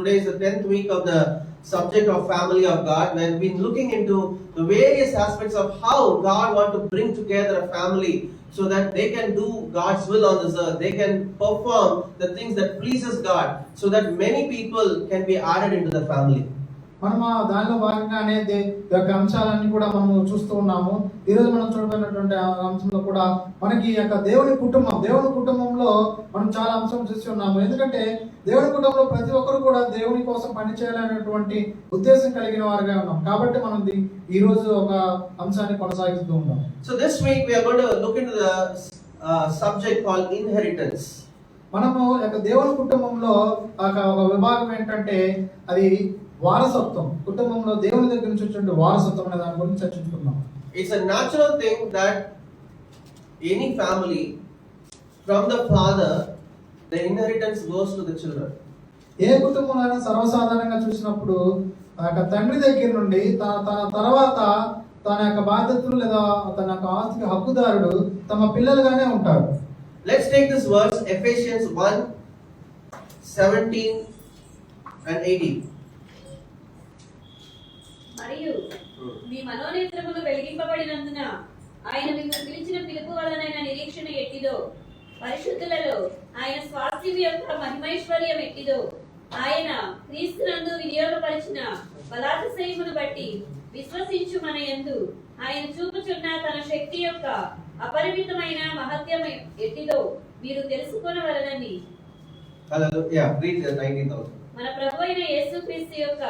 today is the 10th week of the subject of family of God. We've been looking into the various aspects of how God wants to bring together a family so that they can do God's will on this earth. They can perform the things that pleases God so that many people can be added into the family. మనం దానిలో భాగంగానే యొక్క అంశాలన్నీ కూడా మనం చూస్తూ ఉన్నాము. ఈరోజు మనం చూడబోయినటువంటి అంశంలో కూడా మనకి యొక్క దేవుని కుటుంబంలో మనం చాలా అంశం చూసి ఉన్నాము. ఎందుకంటే దేవుని కుటుంబంలో ప్రతి ఒక్కరు కూడా దేవుని కోసం పనిచేయాలనేటువంటి ఉద్దేశం కలిగిన వారుగా ఉన్నాం. కాబట్టి మనం ఈ రోజు ఒక అంశాన్ని కొనసాగిస్తూ ఉన్నాం. So this week we are going to look into the subject called inheritance. మనము యొక్క దేవుని కుటుంబంలో ఒక విభాగం ఏంటంటే అది వారసత్వం. కుటుంబంలో దేవుని దగ్గర నుంచి వచ్చే వారసత్వం అనే దాని గురించి చర్చించుకుందాం. It's a natural thing that any family from the father the inheritance goes to the children. ఏ కుటుంబంలో సర్వసాధారణంగా చూసినప్పుడు తండ్రి దగ్గర నుండి తన తర్వాత తన యొక్క బాధ్యతలు లేదా తన యొక్క ఆస్తికి హక్కుదారుడు తమ పిల్లలుగానే ఉంటారు. Let's take this verse Ephesians 1:17 and 18. మరియు మీ మనోనేత్రములు వెలిగింపబడినందున ఆయన మిమ్మల్ని పిలిచిన పిలుపు వలనైన నిరీక్షణ ఎట్టిదో, పరిశుద్ధులలో ఆయన స్వాస్థ్యం యొక్క మహిమైశ్వర్యం ఎట్టిదో, ఆయన క్రీస్తునందు వినియోగపరిచిన బలాతిశయమును బట్టి విశ్వసించు మన యందు ఆయన చూపుచున్న తన శక్తి యొక్క అపరిమితమైన మహత్యం ఎట్టిదో మీరు తెలుసుకొనవలెనని. Hallelujah. Read the 19th. మన ప్రభువైన యేసుక్రీస్తు యొక్క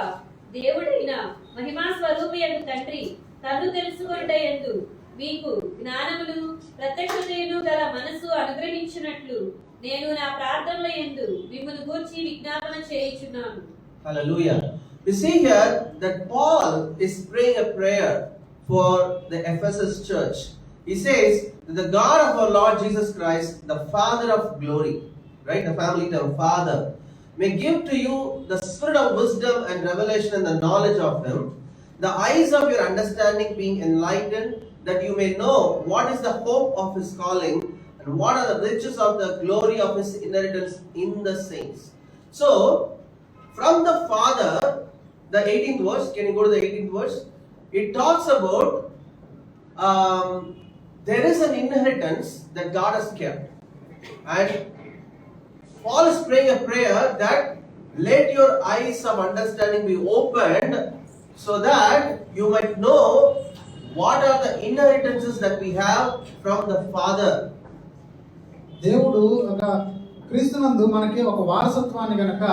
దేవుడైన మహిమా స్వరూపియైన తండ్రి తన్ను తెలుసుకొనుటయందు మీకు జ్ఞానమును ప్రత్యక్షతయును గల మనసు అనుగ్రహించినట్లు నేను నా ప్రార్థనల యందు మిమ్మల్ని గూర్చి విజ్ఞాపన చేయుచున్నాను. Hallelujah. We see here that Paul is praying a prayer for the Ephesus church. He says that the God of our Lord Jesus Christ, the Father of glory, right? The family term, Father, may give to you the spirit of wisdom and revelation and the knowledge of Him, the eyes of your understanding being enlightened, that you may know what is the hope of His calling and what are the riches of the glory of His inheritance in the saints. So, from the Father, the 18th verse, can you go to the 18th verse? It talks about there is an inheritance that God has kept. And Paul is praying a prayer that let your eyes of understanding be opened so that you might know what are the inheritances that we have from the Father. దేవుడు ఒక క్రీస్తునందు మనకి ఒక వారసత్వాన్ని గనక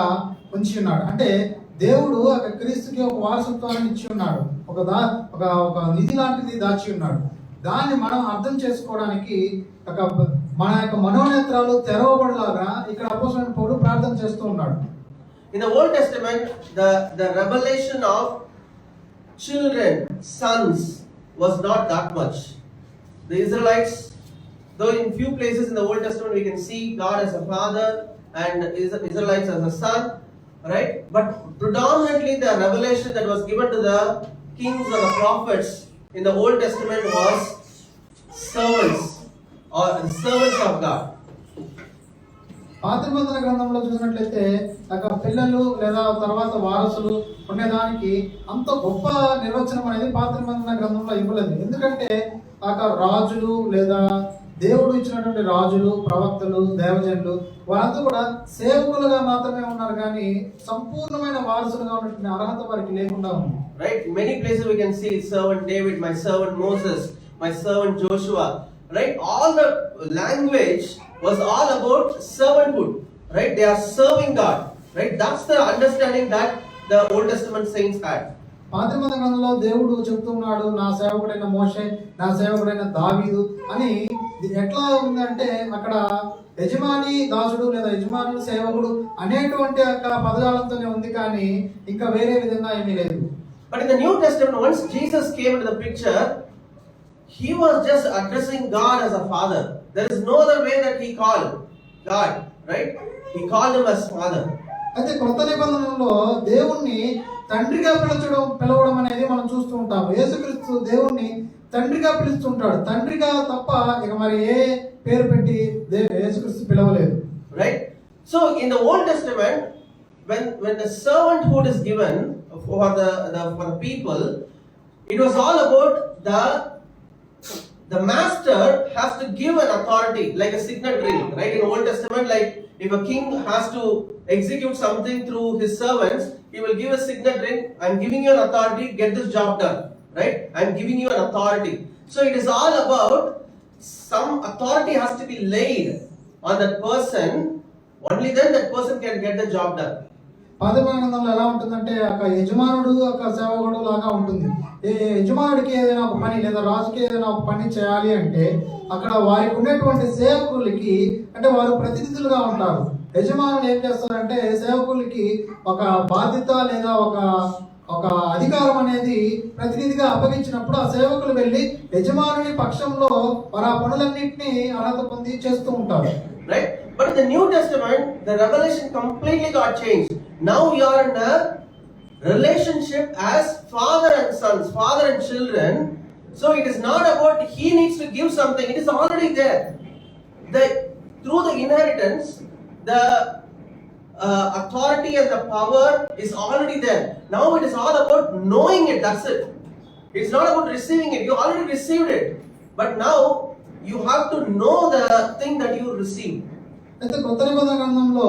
ఉంచి ఉన్నాడు. అంటే దేవుడు ఒక క్రీస్తుకి ఒక వారసత్వాన్ని ఇచ్చి ఉన్నాడు. ఒక నిధి లాంటిది దాచి ఉన్నాడు. దాన్ని మనం అర్థం చేసుకోవడానికి మన యొక్క మనోనేత్రాలు తెరవబడలాగా ఇక్కడ అపోస్తలుడైన పౌలు ప్రార్థన చేస్తూ ఉన్నాడు. In the Old Testament, the revelation of children, sons, was not that much. The Israelites, though in few places in the Old Testament we can see God as a father and Israelites as a son, right? But predominantly the revelation that was given to the kings or the prophets in the Old Testament was servants or servants of God. పాత నిబంధన గ్రంథంలో చూసినట్లయితే పిల్లలు లేదా తర్వాత వారసులు ఉండేదానికి అంత గొప్ప నిర్వచనం అనేది పాత నిబంధన గ్రంథంలో ఇవ్వలేదు. ఎందుకంటే రాజులు లేదా దేవుడు ఇచ్చినటువంటి రాజులు, ప్రవక్తలు, దేవజనులు వారంతా కూడా సేవకులుగా మాత్రమే ఉన్నారు, కానీ సంపూర్ణమైన వారసులుగా ఉన్నటువంటి అర్హత వారికి లేకుండా ఉంది. Right? Many places we can see servant David, my servant Moses, my servant Joshua. Right? All the language was all about servanthood. Right? They are serving God. Right? That's the understanding that the Old Testament saints had. పాత నిబంధన గ్రంథంలో దేవుడు చెప్తున్నాడు, నా సేవకుడైన మోషే, నా సేవకుడైన దావీదు అని. ఎట్లా ఉందంటే అక్కడ యజమాని దాసుడు లేదా యజమానుడు సేవకుడు అనేటువంటి పదజాలంతోనే ఉంది, కానీ ఇంకా వేరే విధంగా ఏమీ లేదు. But in the New Testament, once Jesus came into the picture, He was just addressing God as a father. There is no other way that He called God, right? He called Him as Father. అయితే కొత్త నిబంధనలో దేవుణ్ణి తండ్రిగా పిలవడం అనేది మనం చూస్తూ ఉంటాం. యేసుక్రీస్తు దేవుణ్ణి తండ్రిగా పిలుస్తుంటాడు. తండ్రిగా తప్ప ఇక మరి ఏ పేరు పెట్టి యేసుక్రీస్తు పిలవలేదు. Right? So in the Old Testament, when the servanthood is given for the people, it was all about the master has to give an authority, like a signet ring, right? In Old Testament, like if a king has to execute something through his servants, he will give a signet ring. I'm giving you an authority, get this job done, right? I'm giving you an authority. So it is all about some authority has to be laid on that person. Only then that person can get the job done. పాతపాత గ్రంథంలో ఎలా ఉంటుందంటే ఒక యజమానుడు ఒక సేవకుడు లాగా ఉంటుంది. ఏ యజమానుడికి ఏదైనా ఒక పని లేదా రాజుకి ఏదైనా ఒక పని చేయాలి అంటే అక్కడ వారికి ఉన్నటువంటి సేవకులకి అంటే వారు ప్రతినిధులుగా ఉంటారు. యజమానులు ఏం చేస్తారంటే సేవకులకి ఒక బాధ్యత లేదా ఒక అధికారం అనేది ప్రతినిధిగా అప్పగించినప్పుడు ఆ సేవకులు వెళ్ళి యజమానుని పక్షంలో వారు ఆ పనులన్నింటినీ అర్హత పొంది చేస్తూ ఉంటారు. Right? But in the New Testament, the revelation completely got changed. Now you are in a relationship as father and sons, father and children. So it is not about he needs to give something, it is already there. Through the inheritance, the authority and the power is already there. Now it is all about knowing it, that's it. It's not about receiving it, you already received it. But now you have to know the thing that you received. అయితే కొత్త నిబంధన గ్రంథంలో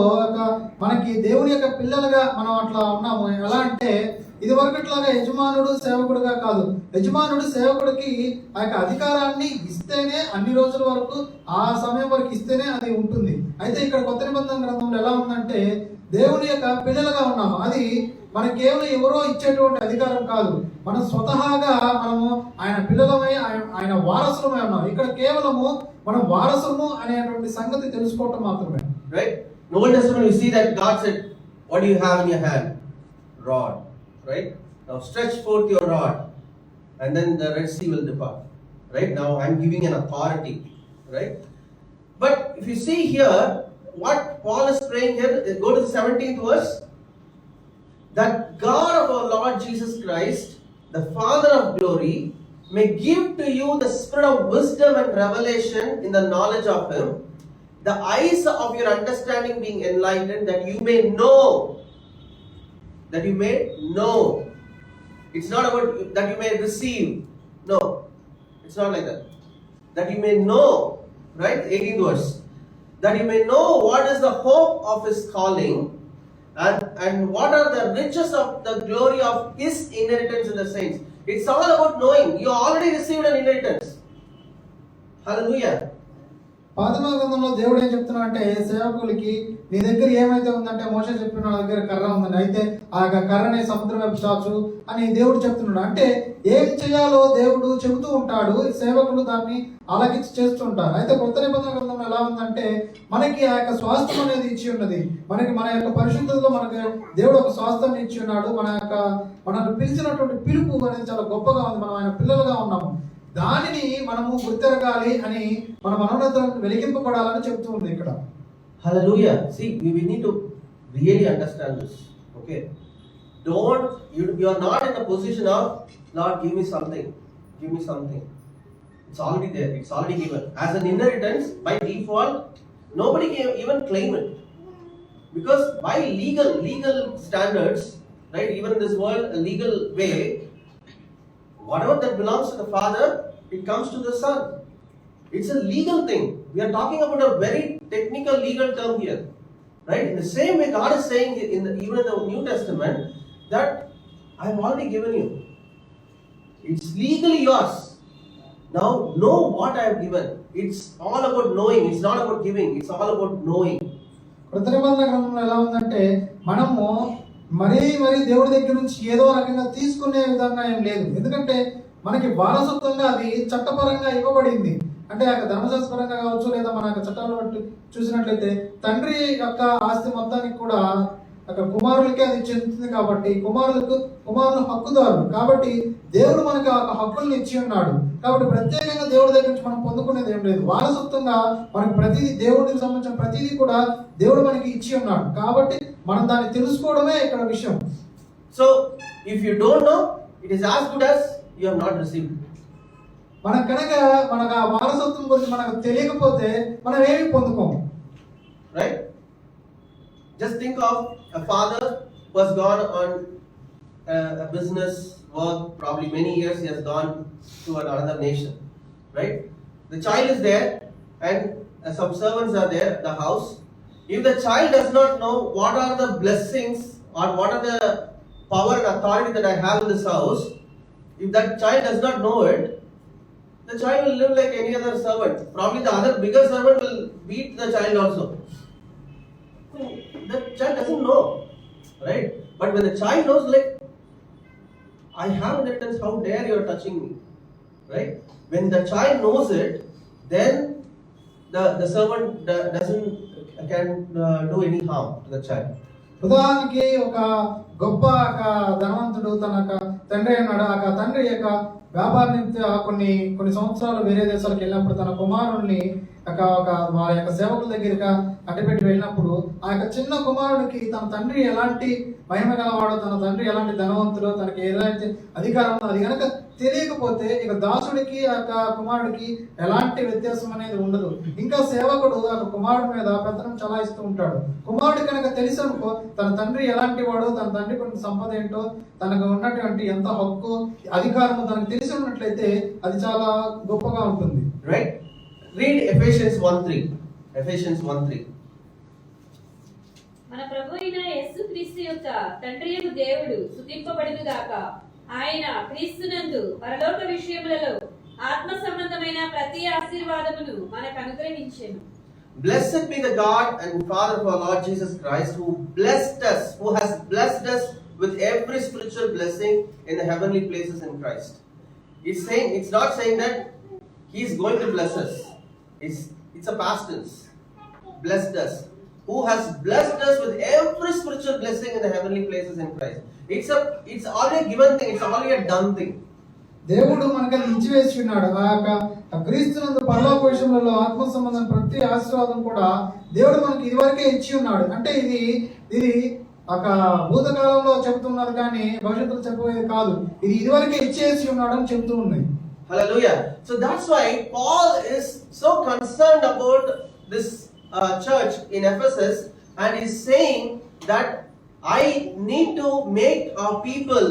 మనకి దేవుని యొక్క పిల్లలుగా మనం అట్లా ఉన్నాము. ఎలా అంటే ఇది వరకట్లాగా యజమానుడు సేవకుడుగా కాదు. యజమానుడు సేవకుడికి ఆ యొక్క అధికారాన్ని ఇస్తేనే అన్ని రోజుల వరకు ఆ సమయం వరకు ఇస్తేనే అది ఉంటుంది. అయితే ఇక్కడ కొత్త నిబంధన గ్రంథంలో ఎలా ఉందంటే దేవుని యొక్క పిల్లలుగా ఉన్నాము. అది మన కేవలం ఎవరో ఇచ్చేటువంటి అధికారం కాదు. మనం స్వతహాగా మనము ఆయన పిల్లలమై ఆయన వారసులమై ఉన్నాం. ఇక్కడ కేవలము మనం వారసుము అనేటువంటి సంగతి తెలుసుకోవటం మాత్రమే. Right? In Old Testament we see that God said, what do you have in your hand? Rod. Right? Now stretch forth your rod and then the Red Sea will depart. Right? Now I'm giving an authority. Right? But if you see here, what Paul is praying here, go to the 17th verse. That God of our Lord Jesus Christ, the Father of glory, may give to you the spirit of wisdom and revelation in the knowledge of Him, the eyes of your understanding being enlightened, that you may know. That you may know. It's not about that you may receive. No, it's not like that. That you may know, right? 18th verse. That you may know what is the hope of His calling, and what are the riches of the glory of His inheritance in the saints. It's all about knowing. You already received an inheritance. Hallelujah. పాతపాత గ్రంథంలో దేవుడు ఏం చెప్తున్నా అంటే సేవకులకి నీ దగ్గర ఏమైతే ఉందంటే మోషే చెప్పిన నా దగ్గర కర్ర ఉందని, అయితే ఆ కర్రని సముద్రం వైపు చాచు అని దేవుడు చెప్తున్నాడు. అంటే ఏం చేయాలో దేవుడు చెబుతూ ఉంటాడు, సేవకులు దాన్ని ఆలకించి చేస్తూ ఉంటారు. అయితే కొత్త నిబంధన గ్రంథంలో ఎలా ఉందంటే మనకి ఆ యొక్క స్వాస్థ్యం అనేది ఇచ్చి ఉన్నది. మన యొక్క పరిశుద్ధతలో మనకి దేవుడు ఒక స్వాస్థ్యాన్ని ఇచ్చి ఉన్నాడు. మనల్ని పిలిచినటువంటి పిలుపు అనేది చాలా గొప్పగా ఉంది. మనం ఆయన పిల్లలుగా ఉన్నాము. దానిని మనము గుర్తెరగాలి అని మన మనోన్నతం వెలిగింపబడాలని చెప్తూ ఉంది ఇక్కడ. Hallelujah. See, we need to really understand this. Okay. You are not in the position of, Lord, give me something. Give me something. It's already there. It's already given. As an inheritance, by default, nobody can even claim it. Because by legal standards, right, even in this world, a legal way, whatever that belongs to the Father, it comes to the Son. It's a legal thing. We are talking about a very technical legal term here. Right? In the same way, God is saying even in the New Testament that I have already given you. It's legally yours. Now know what I have given. It's all about knowing. It's not about giving. It's all about knowing. కొత్త నిబంధన గ్రంథంలో ఎలా ఉందంటే మనము మరీ దేవుడి దగ్గర నుంచి ఏదో రకంగా తీసుకునే విధంగా ఏం లేదు. ఎందుకంటే మనకి వారసత్వంగా అది చట్టపరంగా ఇవ్వబడింది. అంటే ఆ ధర్మశాస్త్రపరంగా కావచ్చు లేదా మన యొక్క చట్టాలను బట్టి చూసినట్లయితే తండ్రి యొక్క ఆస్తి మొత్తానికి కూడా కుమారులకే అది చెందుతుంది. కాబట్టి కుమారులు హక్కుదారులు. కాబట్టి దేవుడు మనకి ఆ హక్కుల్ని ఇచ్చి ఉన్నాడు. కాబట్టి ప్రత్యేకంగా దేవుడి దగ్గర నుంచి మనం పొందుకునేది ఏం లేదు. వారసత్వంగా మనకి ప్రతిదీ దేవుడికి సంబంధించిన ప్రతిదీ కూడా దేవుడు మనకి ఇచ్చి ఉన్నాడు. కాబట్టి మనం దాన్ని తెలుసుకోవడమే ఇక్కడ విషయం. So if you don't know, it is as good as you have not received. మనకు ఆ వారసత్వం గురించి మనకు తెలియకపోతే మనం ఏమీ పొందుకోము. Right? Just think of a father who has gone on a business work, probably many years he has gone to another nation, right? The child is there and some servants are there at the house. If the child does not know what are the blessings or what are the power and authority that I have in this house, if that child does not know it, the child will live like any other servant. Probably the other bigger servant will beat the child also. The child doesn't know, right? But when the child knows, like, I have inheritance, how dare you are touching me, right? When the child knows it, then the servant can do any harm to the child. ఉదాహరణకి ఒక గొప్ప ధనవంతుడు తన తండ్రి ఉన్నాడు. ఆ తండ్రి యొక్క వ్యాపార నిమిత్త కొన్ని సంవత్సరాలు వేరే దేశాలకు వెళ్ళినప్పుడు తన కుమారుడిని వారి యొక్క సేవకుల దగ్గరగా అడ్డుపెట్టి వెళ్ళినప్పుడు ఆ యొక్క చిన్న కుమారుడికి తన తండ్రి ఎలాంటి మహిమ గలవాడో, తన తండ్రి ఎలాంటి ధనవంతుడో, తనకి ఎలాంటి అధికారం ఉందో అది కనుక తెలియకపోతే ఇక దాసుడికి ఆ యొక్క కుమారుడికి ఎలాంటి వ్యత్యాసం అనేది ఉండదు. ఇంకా సేవకుడు ఆ కుమారుడి మీద పెత్తనం చలాయిస్తూ ఉంటాడు. కుమారుడు కనుక తెలిసనుకో తన తండ్రి ఎలాంటి వాడో, తన తండ్రి కొన్ని సంపద ఏంటో, తనకు ఉన్నటువంటి ఎంత హక్కు అధికారము తనకు తెలిసి ఉన్నట్లయితే అది చాలా గొప్పగా ఉంటుంది. రైట్? Read Ephesians 1:3. Ephesians 1:3. మన ప్రభు అయిన యేసుక్రీస్తు యొక్క తండ్రియగు దేవుడు స్తుతింపబడును గాక. ఆయన క్రీస్తునందు పరలోక విషయములలో ఆత్మ సంబంధమైన ప్రతి ఆశీర్వాదమును మనకు అనుగ్రహించెను. Blessed be the God and Father of our Lord Jesus Christ, who has blessed us with every spiritual blessing in the heavenly places in Christ. It's not saying that He is going to bless us. It's a past tense. Blessed us. Who has blessed us with every spiritual blessing in the heavenly places in Christ. It's already a given thing. It's already a done thing. దేవుడు మనకి ఇచ్చివేసి ఉన్నాడు. ఆ యొక్క క్రీస్తునందు పరలోక విషయములలో ఆత్మ సంబంధం ప్రతి ఆశీర్వాదం కూడా దేవుడు మనకి ఇదివరకే ఇచ్చి ఉన్నాడు. అంటే ఇది ఒక భూతకాలంలో చెబుతున్నారు కానీ భవిష్యత్తులో చెప్పబోయేది కాదు. ఇది ఇదివరకే ఇచ్చేసి ఉన్నాడు అని చెబుతూ ఉన్నాయి. Hallelujah. So that's why Paul is so concerned about this church in Ephesus, and is saying that I need to make our people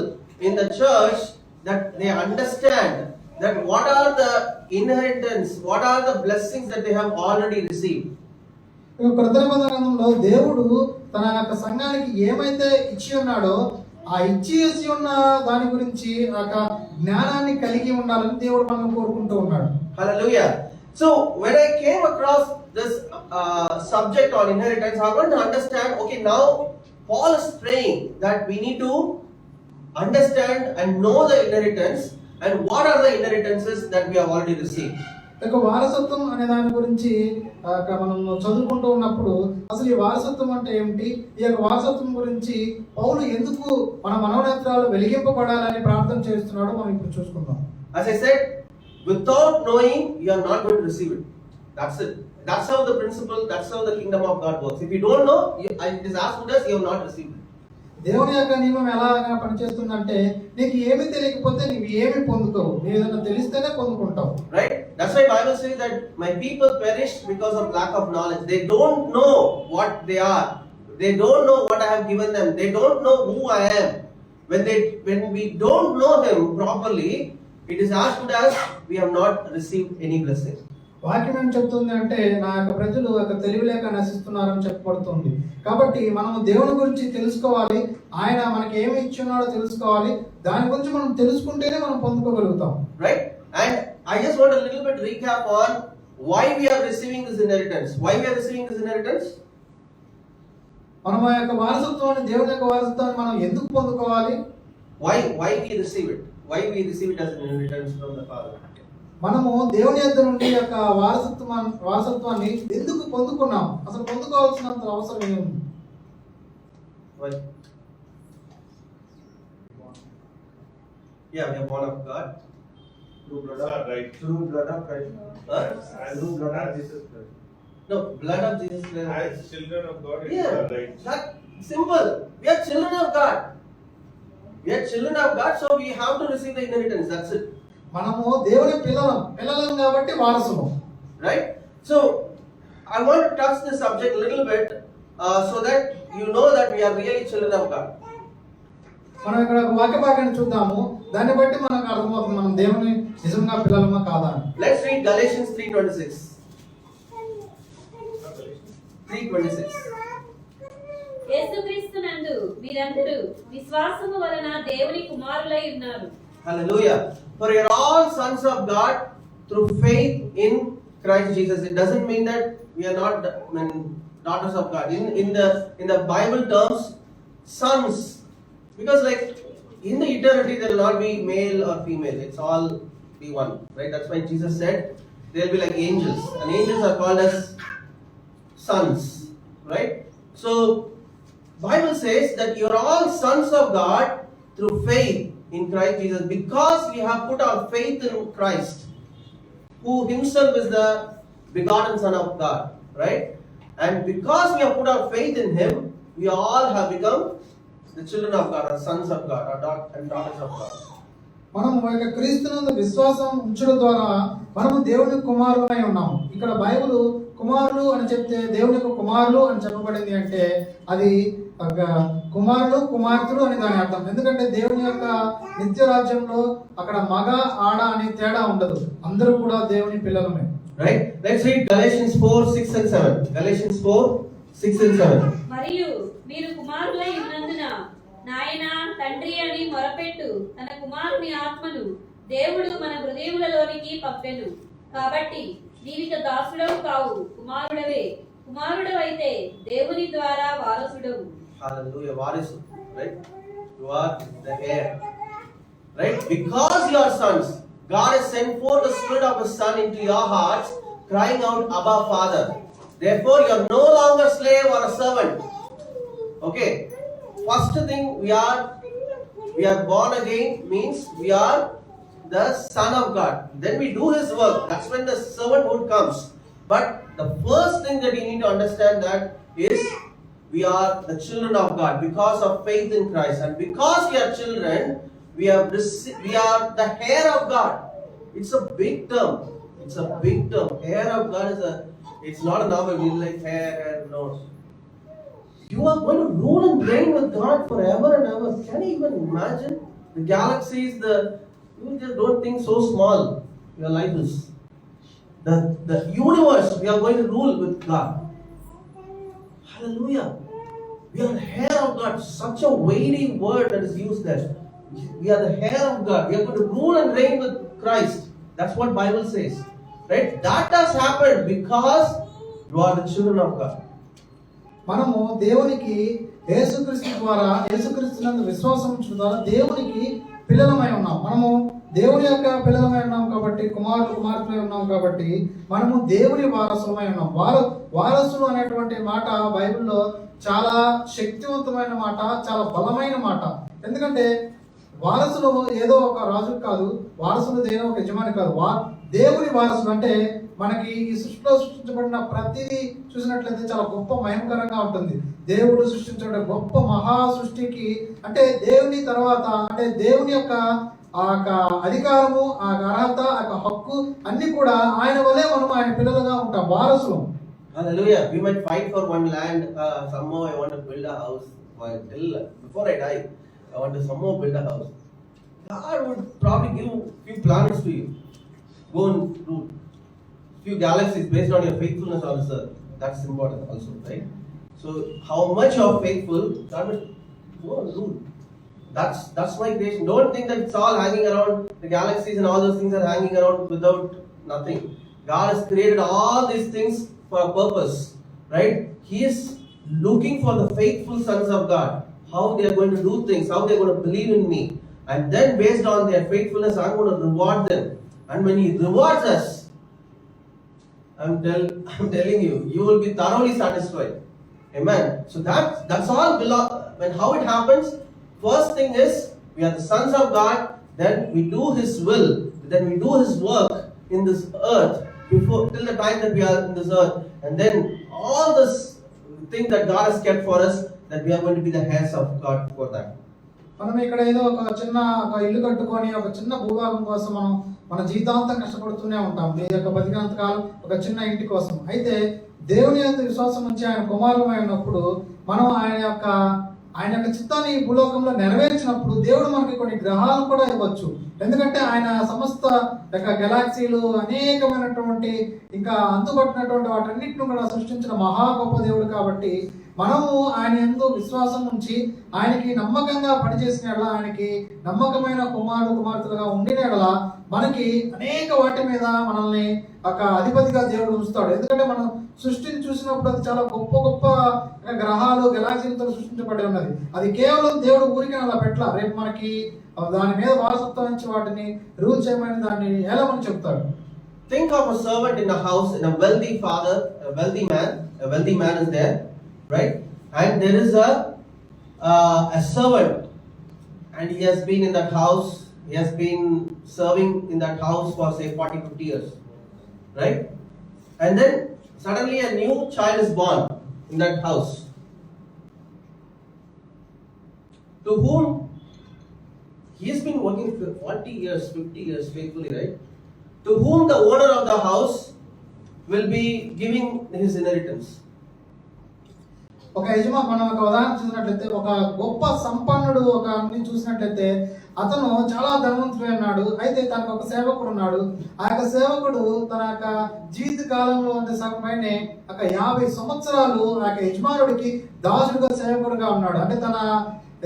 in the church that they understand that what are the inheritance, what are the blessings that they have already received. క్రొత్త నిబంధన గ్రంథంలో దేవుడు తన యొక్క సంఘానికి ఏమైతే ఇచ్చి ఉన్నాడో ఆ ఇచ్చేసి ఉన్న దాని గురించి ఒక జ్ఞానాన్ని కలిగి ఉండాలని దేవుడు మనం కోరుకుంటూ ఉన్నాడు. Hallelujah. So when I came across this subject on inheritance, I want to understand, okay, now Paul is praying that we need to understand and know the inheritance, and what are the inheritances that we have already received. ఇక వారసత్వం అనే దాని గురించి మనం చదువుకుంటూ ఉన్నప్పుడు అసలు ఈ వారసత్వం అంటే ఏమిటి, ఈ యొక్క వారసత్వం గురించి పౌలు ఎందుకు మన మనోనేత్రాలు వెలిగింపబడాలని ప్రార్థన చేస్తున్నాడో మనం ఇప్పుడు చూసుకుందాం. As I said, without knowing, you are not going to receive it. That's it. That's how the principle, that's how the kingdom of God works. If you don't know, it is as good as you have not received it. దేవుని యొక్క నియమం ఎలాగా పనిచేస్తుందంటే నీకు ఏమి తెలియకపోతే నీవు ఏమి పొందుకోవు, నీ ఏదైనా తెలిస్తేనే పొందుకుంటావు. Right? That's why Bible says that my people perish because of lack of knowledge. They don't know what they are. They don't know what I have given them. They don't know who I am. When we don't know Him properly, it is as good as we have not received any blessing. వాక్యం ఏం చెప్తుంది అంటే నా యొక్క ప్రజలు ఒక తెలివిలేక నశిస్తున్నారని చెప్పబడుతుంది. కాబట్టి మనం దేవుని గురించి తెలుసుకోవాలి, ఆయన మనకి ఏమి ఇచ్చున్నాడో తెలుసుకోవాలి, దాని గురించి మనం తెలుసుకుంటేనే మనం పొందుకోగలుగుతాం. Right? And I just want a little bit recap on why we are receiving this inheritance. Why we are receiving this inheritance? మనం ఆ యొక్క వారసత్వాన్ని, దేవుని యొక్క వారసత్వాన్ని మనం ఎందుకు పొందుకోవాలి? Why we receive it? Why we receive it as an inheritance from the Father? మనము దేవుని యొద్ద నుండి యొక్క వారసత్వాన్ని ఎందుకు పొందుకున్నాం? అసలు పొందుకోవాల్సినంత అవసరం ఏముంది? Why? Yeah, we are born of God. Through blood of Christ. Through blood of Christ. And through blood of Jesus Christ. No, blood of Jesus Christ. As children of God, it's Yeah, right. that simple. We are children of God. We are children of God, so we have to receive the inheritance. That's it. మనము దేవుని పిల్లలం కాబట్టి వారసులం. Right? So I want to touch this subject a little bit so that you know that we are really children of God. మనం ఇక్కడ ఒక వాక్య భాగాన్ని చూద్దాము. దాన్ని బట్టి మనకు అర్థమవుతుంది మనం దేవుని నిజంగా పిల్లలమా కాదా అని. Let's read Galatians 3:26. 3:26. యేసుక్రీస్తునందు మీరందరూ విశ్వాసము వలన దేవుని కుమారులై ఉన్నారు. Hallelujah. For you are all sons of God through faith in Christ Jesus. It doesn't mean that we are not daughters of God. In the Bible terms, sons, because like in the eternity there will not be male or female. It's all be one, right? That's why Jesus said they'll be like angels, and angels are called as sons, right? So Bible says that you are all sons of God through faith in Christ Jesus, because we have put our faith in Christ, who himself is the begotten Son of God, right? And because we have put our faith in him, we all have become the children of God, or sons of God, or daughters of God. మనం యొక్క క్రీస్తునందు విశ్వాసం ఉంచడం ద్వారా మనము దేవుని కుమారులై ఉన్నాము. ఇక్కడ బైబిల్ కుమారులు అని చెప్తే దేవుని యొక్క కుమారులు అని చెప్పబడింది అంటే అది కుమారులు కుమార్తెలు అని దాని అర్థం. ఎందుకంటే దేవుని యొక్క నిత్య రాజ్యంలో అక్కడ మగ ఆడ అని తేడా ఉండదు, అందరూ కూడా దేవుని పిల్లలమే. Right? Let's read Galatians 4:6 and 7. Galatians 4:6 and 7. మరియు మీరు కుమారులై ఉన్నందున నాయన తండ్రి అని మొరపెట్టు తన కుమారుని ఆత్మను దేవుడు మన హృదయములలోనికి పంపెను. కాబట్టి నీవిక దాసుడవు కావు, కుమారుడవే. కుమారుడు అయితే దేవుని ద్వారా వారసుడవు. Hallelujah. Varisu, right? You are the heir. Right? Because you are sons, God has sent forth the Spirit of His Son into your hearts, crying out, Abba, Father. Therefore, you are no longer slave or a servant. Okay. First thing, we are born again, means we are the Son of God. Then we do His work. That's when the servanthood comes. But the first thing that you need to understand that is we are the children of God because of faith in Christ. And because we are children, we are the heir of God. It's a big term. It's a big term. Heir of God it's not a normal meaning like heir, no. You are going to rule and reign with God forever and ever. Can you even imagine? The galaxies, you just don't think so small your life is. The universe, we are going to rule with God. Hallelujah. We are the heir of God. Such a weighty word that is used there. We are the heir of God. We are going to rule and reign with Christ. That's what Bible says. Right? That has happened because you are the children of God. మనము దేవునికి యేసుక్రీస్తు ద్వారా యేసుక్రీస్తునందు విశ్వాసం ఉంచడం ద్వారా దేవునికి పిల్లలమై ఉన్నాం. మనము దేవుని యొక్క పిల్లలమై ఉన్నాం కాబట్టి, కుమారులు కుమార్తెలై ఉన్నాం కాబట్టి మనము దేవుని వారసులమై ఉన్నాం. వారసులు అనేటువంటి మాట బైబిల్లో చాలా శక్తివంతమైన మాట, చాలా బలమైన మాట. ఎందుకంటే వారసులు ఏదో ఒక రాజు కాదు, వారసులు దేని ఒక యజమాని కాదు, దేవుని వారసులు అంటే మనకి ఈ సృష్టిలో సృష్టించబడిన ప్రతిదీ చూసినట్లయితే చాలా గొప్ప మహిమకరంగా ఉంటుంది. దేవుడు సృష్టించిన గొప్ప మహా సృష్టికి అంటే దేవుని తర్వాత అంటే దేవుని యొక్క ఆ అధికారము, ఆ అర్హత, ఆ హక్కు అన్ని కూడా ఆయన వలే మనం ఆయన పిల్లలుగా ఉంటాం, వారసులు. Hallelujah. We might fight for one land. Somehow I want to build a house. Before I die, I want to somehow build a house. God would probably give few planets to you. Go and rule. Few galaxies based on your faithfulness also. That's important also, right? So how much you are faithful, God will go and rule. That's my creation. Don't think that it's all hanging around, the galaxies and all those things are hanging around without nothing. God has created all these things for a purpose, right? He is looking for the faithful sons of God, how they are going to do things, how they are going to believe in me, and then based on their faithfulness I'm going to reward them. And when He rewards us, I'm telling you, you will be thoroughly satisfied. Amen. So that's all when how it happens. First thing is we are the sons of God, then we do His will, then we do His work in this earth till the time that we are in this earth, and then all this thing that God has kept for us, that we are going to be the heirs of God for that. మనం ఇక్కడ ఏదో ఒక చిన్న ఇల్లు కట్టుకొని ఒక చిన్న భూభాగం కోసం మనం మన జీవితాంతం కష్టపడుతూనే ఉంటాం ఈ యొక్క బతికినంత కాలం ఒక చిన్న ఇంటి కోసం. అయితే దేవుని యందు విశ్వాసం ఉంచి ఆయన కుమారులమై ఉన్నప్పుడు మనం ఆయన యొక్క చిత్తాన్ని ఈ భూలోకంలో నెరవేర్చినప్పుడు దేవుడు మనకి కొన్ని గ్రహాలు కూడా ఇవ్వచ్చు. ఎందుకంటే ఆయన సమస్త యొక్క గెలాక్సీలు అనేకమైనటువంటి ఇంకా అంతుపట్టినటువంటి వాటన్నిటిని కూడా సృష్టించిన మహా గొప్ప దేవుడు కాబట్టి మనము ఆయన యందు విశ్వాసం ఉంచి ఆయనకి నమ్మకంగా పనిచేసిన యెడల, ఆయనకి నమ్మకమైన కుమార్తెలుగా ఉండిన యెడల మనకి అనేక వాటి మీద మనల్ని ఒక అధిపతిగా దేవుడు ఉంచుతాడు. ఎందుకంటే మనం సృష్టిని చూసినప్పుడు అది చాలా గొప్ప గొప్ప గ్రహాలు గెలాక్సీలతో సృష్టించబడి ఉన్నది. అది కేవలం దేవుడు ఊరికి అలా పెట్టలా, రేపు మనకి దాని మీద వారసత్వం నుంచి వాటిని రూల్ చేయమని దాన్ని ఏలమని చెప్తాడు. Think of a servant in a house, in a wealthy father, a wealthy man is there, right? And there is a servant, and he has been in that house, he has been serving in that house for say 40-50 years, right? And then suddenly a new child is born in that house, to whom he has been working for 40 years, 50 years faithfully, right? To whom the owner of the house will be giving his inheritance. ఒక మనం ఒక ఉదాహరణ చూసినట్లయితే, ఒక గొప్ప సంపన్నుడు చూసినట్లయితే అతను చాలా ధనవంతుడు అన్నాడు. అయితే తనకు ఒక సేవకుడు ఉన్నాడు. ఆ యొక్క సేవకుడు తన యొక్క జీవిత కాలంలో ఉండే సగమైనే ఒక 50 సంవత్సరాలు ఆ యొక్క యజమానుడికి దాసుడుగా సేవకుడుగా ఉన్నాడు. అంటే తన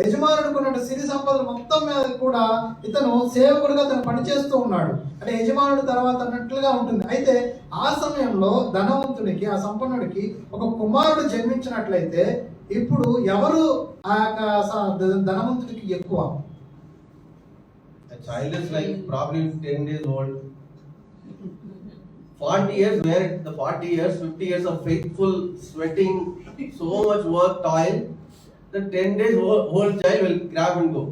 యజమానుడికి ఉన్న సిరి సంపదలు మొత్తం మీద కూడా ఇతను సేవకుడిగా తను పనిచేస్తూ ఉన్నాడు. అంటే యజమానుడు తర్వాత అన్నట్లుగా ఉంటుంది. అయితే ఆ సమయంలో ధనవంతుడికి, ఆ సంపన్నుడికి ఒక కుమారుడు జన్మించినట్లయితే ఇప్పుడు ఎవరు ఆ యొక్క ధనవంతుడికి ఎక్కువ? A child is like probably 10 days old. 40 years, where the 40 years, 50 years of faithful sweating, so much work, toil, the 10 days old child will grab and go.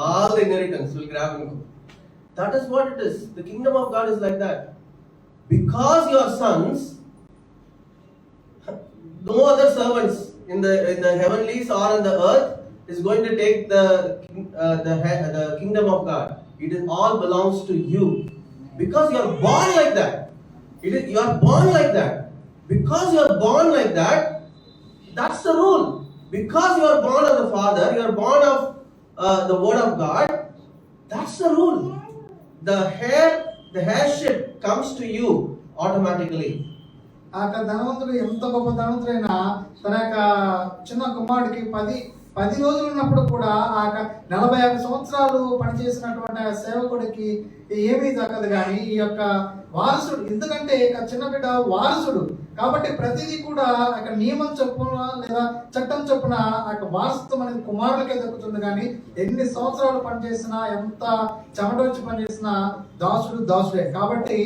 All the inheritance will grab and go. That is what it is. The kingdom of God is like that. Because you are sons, no other servants in the heavenlies or on the earth is going to take the kingdom of God. It is all belongs to you. Because you are born like that. You are born like that. Because you are born like that, that's the rule. Because you are born of the Father, you are born of the Word of God, that's the rule. The heirship comes to you automatically. ఆ ధనవంతుడు ఎంత గొప్ప ధనవంతుడైనా తన యొక్క చిన్న కుమారుడికి 10 రోజులు ఉన్నప్పుడు కూడా ఆ 45 సంవత్సరాలు పనిచేసినటువంటి ఆ సేవకుడికి ఏమీ దక్కదు. కానీ ఈ యొక్క వారసుడు, ఎందుకంటే చిన్న బిడ్డ వారసుడు కాబట్టి ప్రతిదీ కూడా అక్కడ నియమం చొప్పున లేదా చట్టం చొప్పున ఆ వారసత్వం అనేది కుమారులకే దక్కుతుంది. కానీ ఎన్ని సంవత్సరాలు పనిచేసినా, ఎంత చెమట వచ్చి పనిచేసినా దాసుడే. కాబట్టి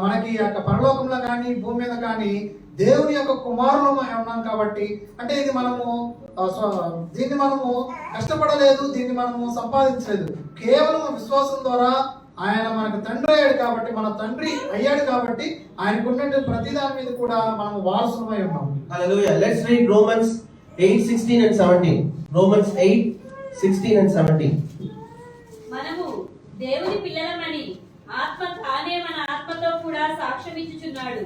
మనకి ఆ పరలోకంలో కానీ భూమి మీద కానీ దేవుని యొక్క కుమారులు ఉన్నాం కాబట్టి, అంటే ఇది దీన్ని మనము కష్టపడలేదు, దీన్ని మనము సంపాదించలేదు. కేవలం విశ్వాసం ద్వారా ఆయన మనకు తండ్రి అయ్యాడు కాబట్టి, మన తండ్రి అయ్యాడు కాబట్టి ఆయనకు ఉన్నట్టు ప్రతి దాని మీద కూడా మనం వారసులమై ఉన్నాం. Hallelujah. Let's read Romans 8:16 and 17. Romans 8:16 and 17. మనము దేవుని పిల్లలమని ఆత్మ తానే మన ఆత్మతో కూడా సాక్ష్యం ఇచ్చుచున్నాడు.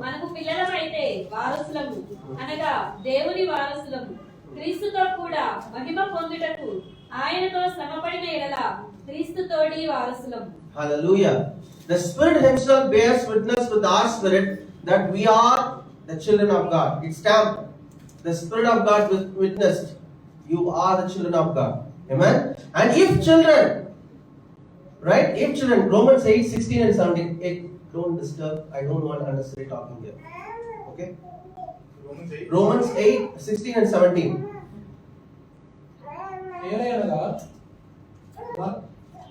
మనకు పిల్లలమైతే వారసులము, అనగా దేవుని వారసులము, క్రీస్తుతో కూడా మహిమ పొందుటకు ఆయనతో శ్రమపడిన ఎడల క్రీస్తుతోడి వారసులము. Hallelujah. The Spirit Himself bears witness with our spirit that we are the children of God. It's stamped. The Spirit of God witnessed. You are the children of God. Amen. And if children, right? If children, Romans 8:16 and 17. Don't disturb. I don't want unnecessary talking here. Okay? Romans 8:16 and 17.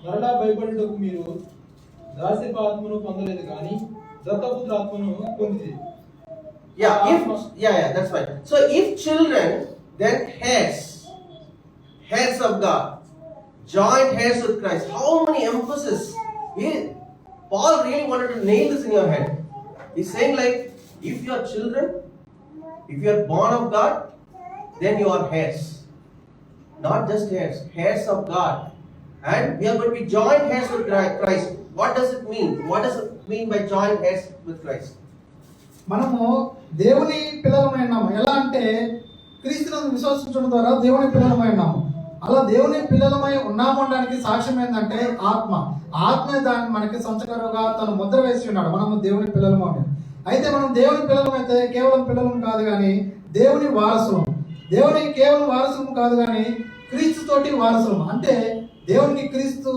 మరలా భయపడుటకు మీరు దాస్యపు ఆత్మను పొందలేదు కానీ దత్తపుత్ర ఆత్మను పొందితే. Yeah, that's right. So if children, then heirs of God, joint heirs with Christ. How many emphasis? Paul really wanted to nail this in your head. He's saying like, if you are children, if you are born of God, then you are heirs. Not just heirs of God. And we are going to be joint heirs with Christ. what does it mean? What does it mean by joint heirs with Christ? మనము దేవుని పిల్లలమై ఉన్నాము. ఎలా అంటే క్రీస్తునందు విశ్వసించడం ద్వారా దేవుని పిల్లలమై ఉన్నాము. అలా దేవుని పిల్లలమై ఉన్నాము అనడానికి సాక్ష్యం ఏంటంటే ఆత్మే దాన్ని మనకి సంచకరుగా తను ముద్ర వేసి ఉన్నాడు. మనము దేవుని పిల్లలము అని. అయితే మనం దేవుని పిల్లలమైతే కేవలం పిల్లలం కాదు కానీ దేవుని వారసులం. దేవునికి కేవలం వారసులం కాదు కానీ క్రీస్తు తోటి వారసులం. అంటే దేవునికి క్రీస్తు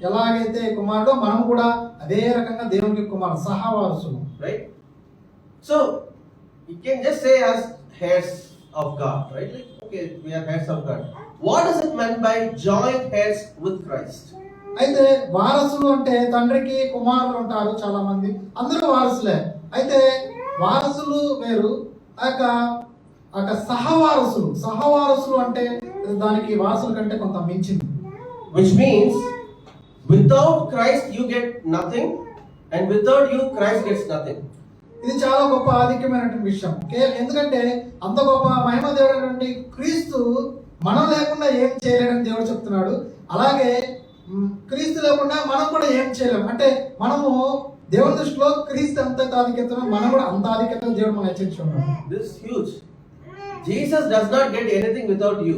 ఎలాగైతే కుమారుడో మనం కూడా అదే రకంగా దేవునికి కుమారుడు సహవారసులు. Right? So you can just say as heirs of God, right? Like, okay, we are heirs of God. What is it meant by joint heirs with Christ? అయితే వారసులు అంటే తండ్రికి కుమారులు ఉంటారు చాలా మంది, అందరూ వారసులే. అయితే వారసులు వేరు, సహవారసులు అంటే దానికి వారసుల కంటే కొంత మించింది. Which means without Christ you get nothing, and without you Christ gets nothing. ఇది చాలా గొప్ప ఆధిక్యమైనటువంటి విషయం. ఎందుకంటే అంత గొప్ప మహిమ దేవుడైనటువంటి క్రీస్తు మనం లేకుండా ఏం చేయలేడని దేవుడు చెప్తున్నాడు. అలాగే క్రీస్తు లేకుండా మనం కూడా ఏం చేయలేము. అంటే మనము దేవుని దృష్టిలో క్రీస్తు అంత ఆధిక్యతను మనం కూడా అంత ఆధిక్యతను దేవుడు మనం హెచ్చరించుకున్నాడు. This is huge. Jesus does not get anything without you.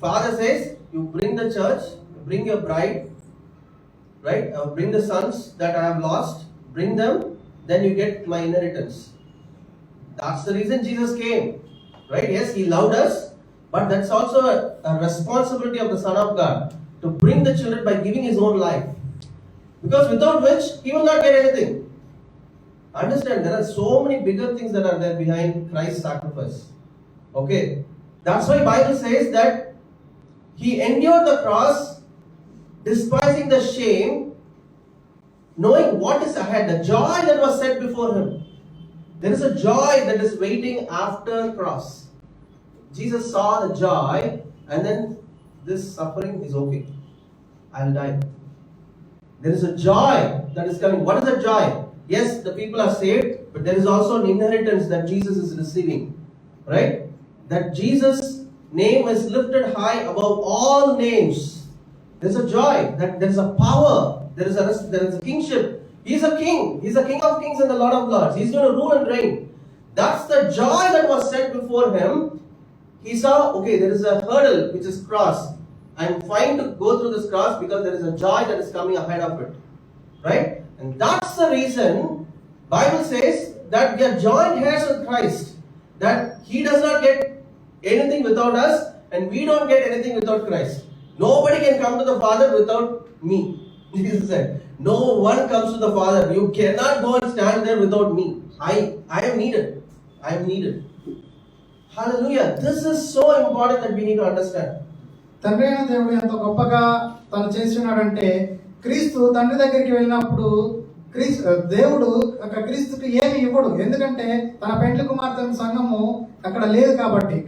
Father says, you bring the church, bring your bride, right? Bring the sons that I have lost, bring them, then you get my inheritance. That's the reason Jesus came, right? Yes, he loved us, but that's also a responsibility of the Son of God to bring the children by giving his own life, because without which he will not get anything. Understand, there are so many bigger things that are there behind Christ's sacrifice. Okay, that's why Bible says that he endured the cross, despising the shame, knowing what is ahead, the joy that was set before him. There is a joy that is waiting after cross. Jesus saw the joy, and then this suffering is okay. I'll die. There is a joy that is coming. What is the joy? Yes, the people are saved, but there is also an inheritance that Jesus is receiving, right? That Jesus' name is lifted high above all names. There is a joy, that there is a power, there is a kingship. He is a king. He is a king of kings and the Lord of lords. He is going to rule and reign. That's the joy that was set before him. He saw, okay, there is a hurdle which is cross. I'm fine to go through this cross because there is a joy that is coming ahead of it, right? And that's the reason Bible says that we are joint heirs with Christ. That he does not get anything without us, and we don't get anything without Christ. Nobody can come to the Father without me. Jesus said, no one comes to the Father. You cannot go and stand there without me. I am needed. I am needed. Hallelujah. This is so important that we need to understand. తండ్రి అయిన దేవుడు ఎంత గొప్పగా తను చేస్తున్నాడంటే క్రీస్తు తండ్రి దగ్గరికి వెళ్ళినప్పుడు దేవుడు క్రీస్తుకి ఏమి ఇవ్వడు. ఎందుకంటే తన పెండ్లి కుమార్తె సంఘము అక్కడ లేదు